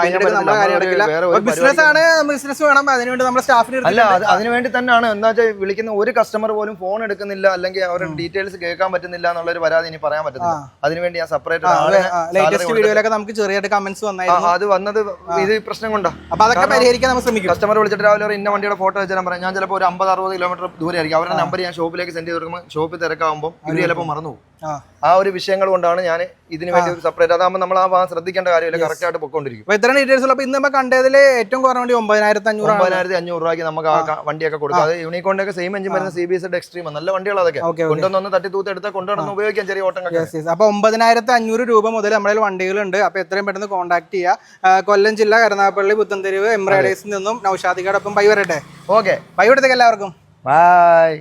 ബിസിനസ് ആണ്, ബിസിനസ് വേണം. അതിനുവേണ്ടി നമ്മുടെ സ്റ്റാഫിന്
അല്ല, അതിനുവേണ്ടി തന്നെയാണ്. എന്താ വെച്ചാൽ വിളിക്കുന്ന ഒരു കസ്റ്റമർ പോലും ഫോൺ എടുക്കുന്നില്ല, അല്ലെങ്കിൽ അവരുടെ ഡീറ്റെയിൽസ് കേൾക്കാൻ പറ്റുന്നില്ല എന്നുള്ളൊരു പരാതി ഇനി പറയാൻ പറ്റില്ല. അതിനുവേണ്ടി ഞാൻ സെപ്പറേറ്റ്
ലേറ്റസ്റ്റ് വീഡിയോയിലൊക്കെ നമുക്ക് ചെറിയായിട്ട് കമന്റ്സ് വന്നായിരുന്നു.
അത് വന്നത് ഇത് പ്രശ്നം കൊണ്ടാ.
അപ്പൊ അതൊക്കെ പരിഹരിക്കാൻ നമ്മൾ ശ്രമിക്കും.
കസ്റ്റമർ വിളിച്ചിട്ട് രാവിലെ ഇന്ന വണ്ടിയുടെ ഫോട്ടോ വെച്ചാൽ പറയാം. ഞാൻ ചിലപ്പോൾ ഒരു 50-60 കിലോമീറ്റർ ദൂരെ ആയിരിക്കും. അവരുടെ നമ്പർ ഞാൻ ഷോപ്പിലേക്ക് സെൻഡ് ചെയ്ത് കൊടുക്കുമ്പോൾ ഷോപ്പിൽ തിരക്കാവുമ്പോൾ ഇവര് ചിലപ്പോൾ മറന്നു പോകും. ആ ഒരു വിഷയങ്ങൾ കൊണ്ടാണ് ഞാൻ ഇതിന് വേണ്ടി ഒരു സെപ്പറേറ്റ്. അതാകുമ്പോൾ നമ്മൾ ആ ശ്രദ്ധിക്കേണ്ട കാര്യമില്ല, കറക്റ്റ് ആയിട്ട് പൊക്കോണ്ടിരിക്കും.
ഇത്ര ഡീറ്റെയിൽസ് ഉള്ളപ്പോൾ ഇന്ന് നമ്മൾ കണ്ടതിൽ ഏറ്റവും കുറഞ്ഞ വണ്ടി 9,500
രൂപയ്ക്ക് നമുക്ക് ആ വണ്ടിയൊക്കെ കൊടുക്കാം. അത് യൂണിക്കോണിന്റെ ഒക്കെ സെയിം എഞ്ചിൻ വരുന്ന CBS എക്സ്ട്രീം നല്ല വണ്ടികൾ. അതൊക്കെ കൊണ്ടുവന്ന് തട്ടിത്തൂത്ത് എടുത്താൽ കൊണ്ടുവന്ന് ഉപയോഗിക്കാൻ ചെറിയ ഓട്ടങ്ങൾ.
അപ്പൊ 9,500 രൂപ മുതൽ നമ്മുടെ വണ്ടികളുണ്ട്. അപ്പൊ എത്രയും പെട്ടെന്ന് കോൺടാക്ട് ചെയ്യുക. കൊല്ലം ജില്ല, കരുനാഗപ്പള്ളി, പുത്തൻതെരുവ്, എംബ്രൈഡേഴ്സിൽ നിന്നും നൗഷാദിക്കോടൊപ്പം ബൈ വരട്ടെ.
ഓക്കെ,
ബൈ കൊടുത്തേക്ക് എല്ലാവർക്കും.
ബൈ.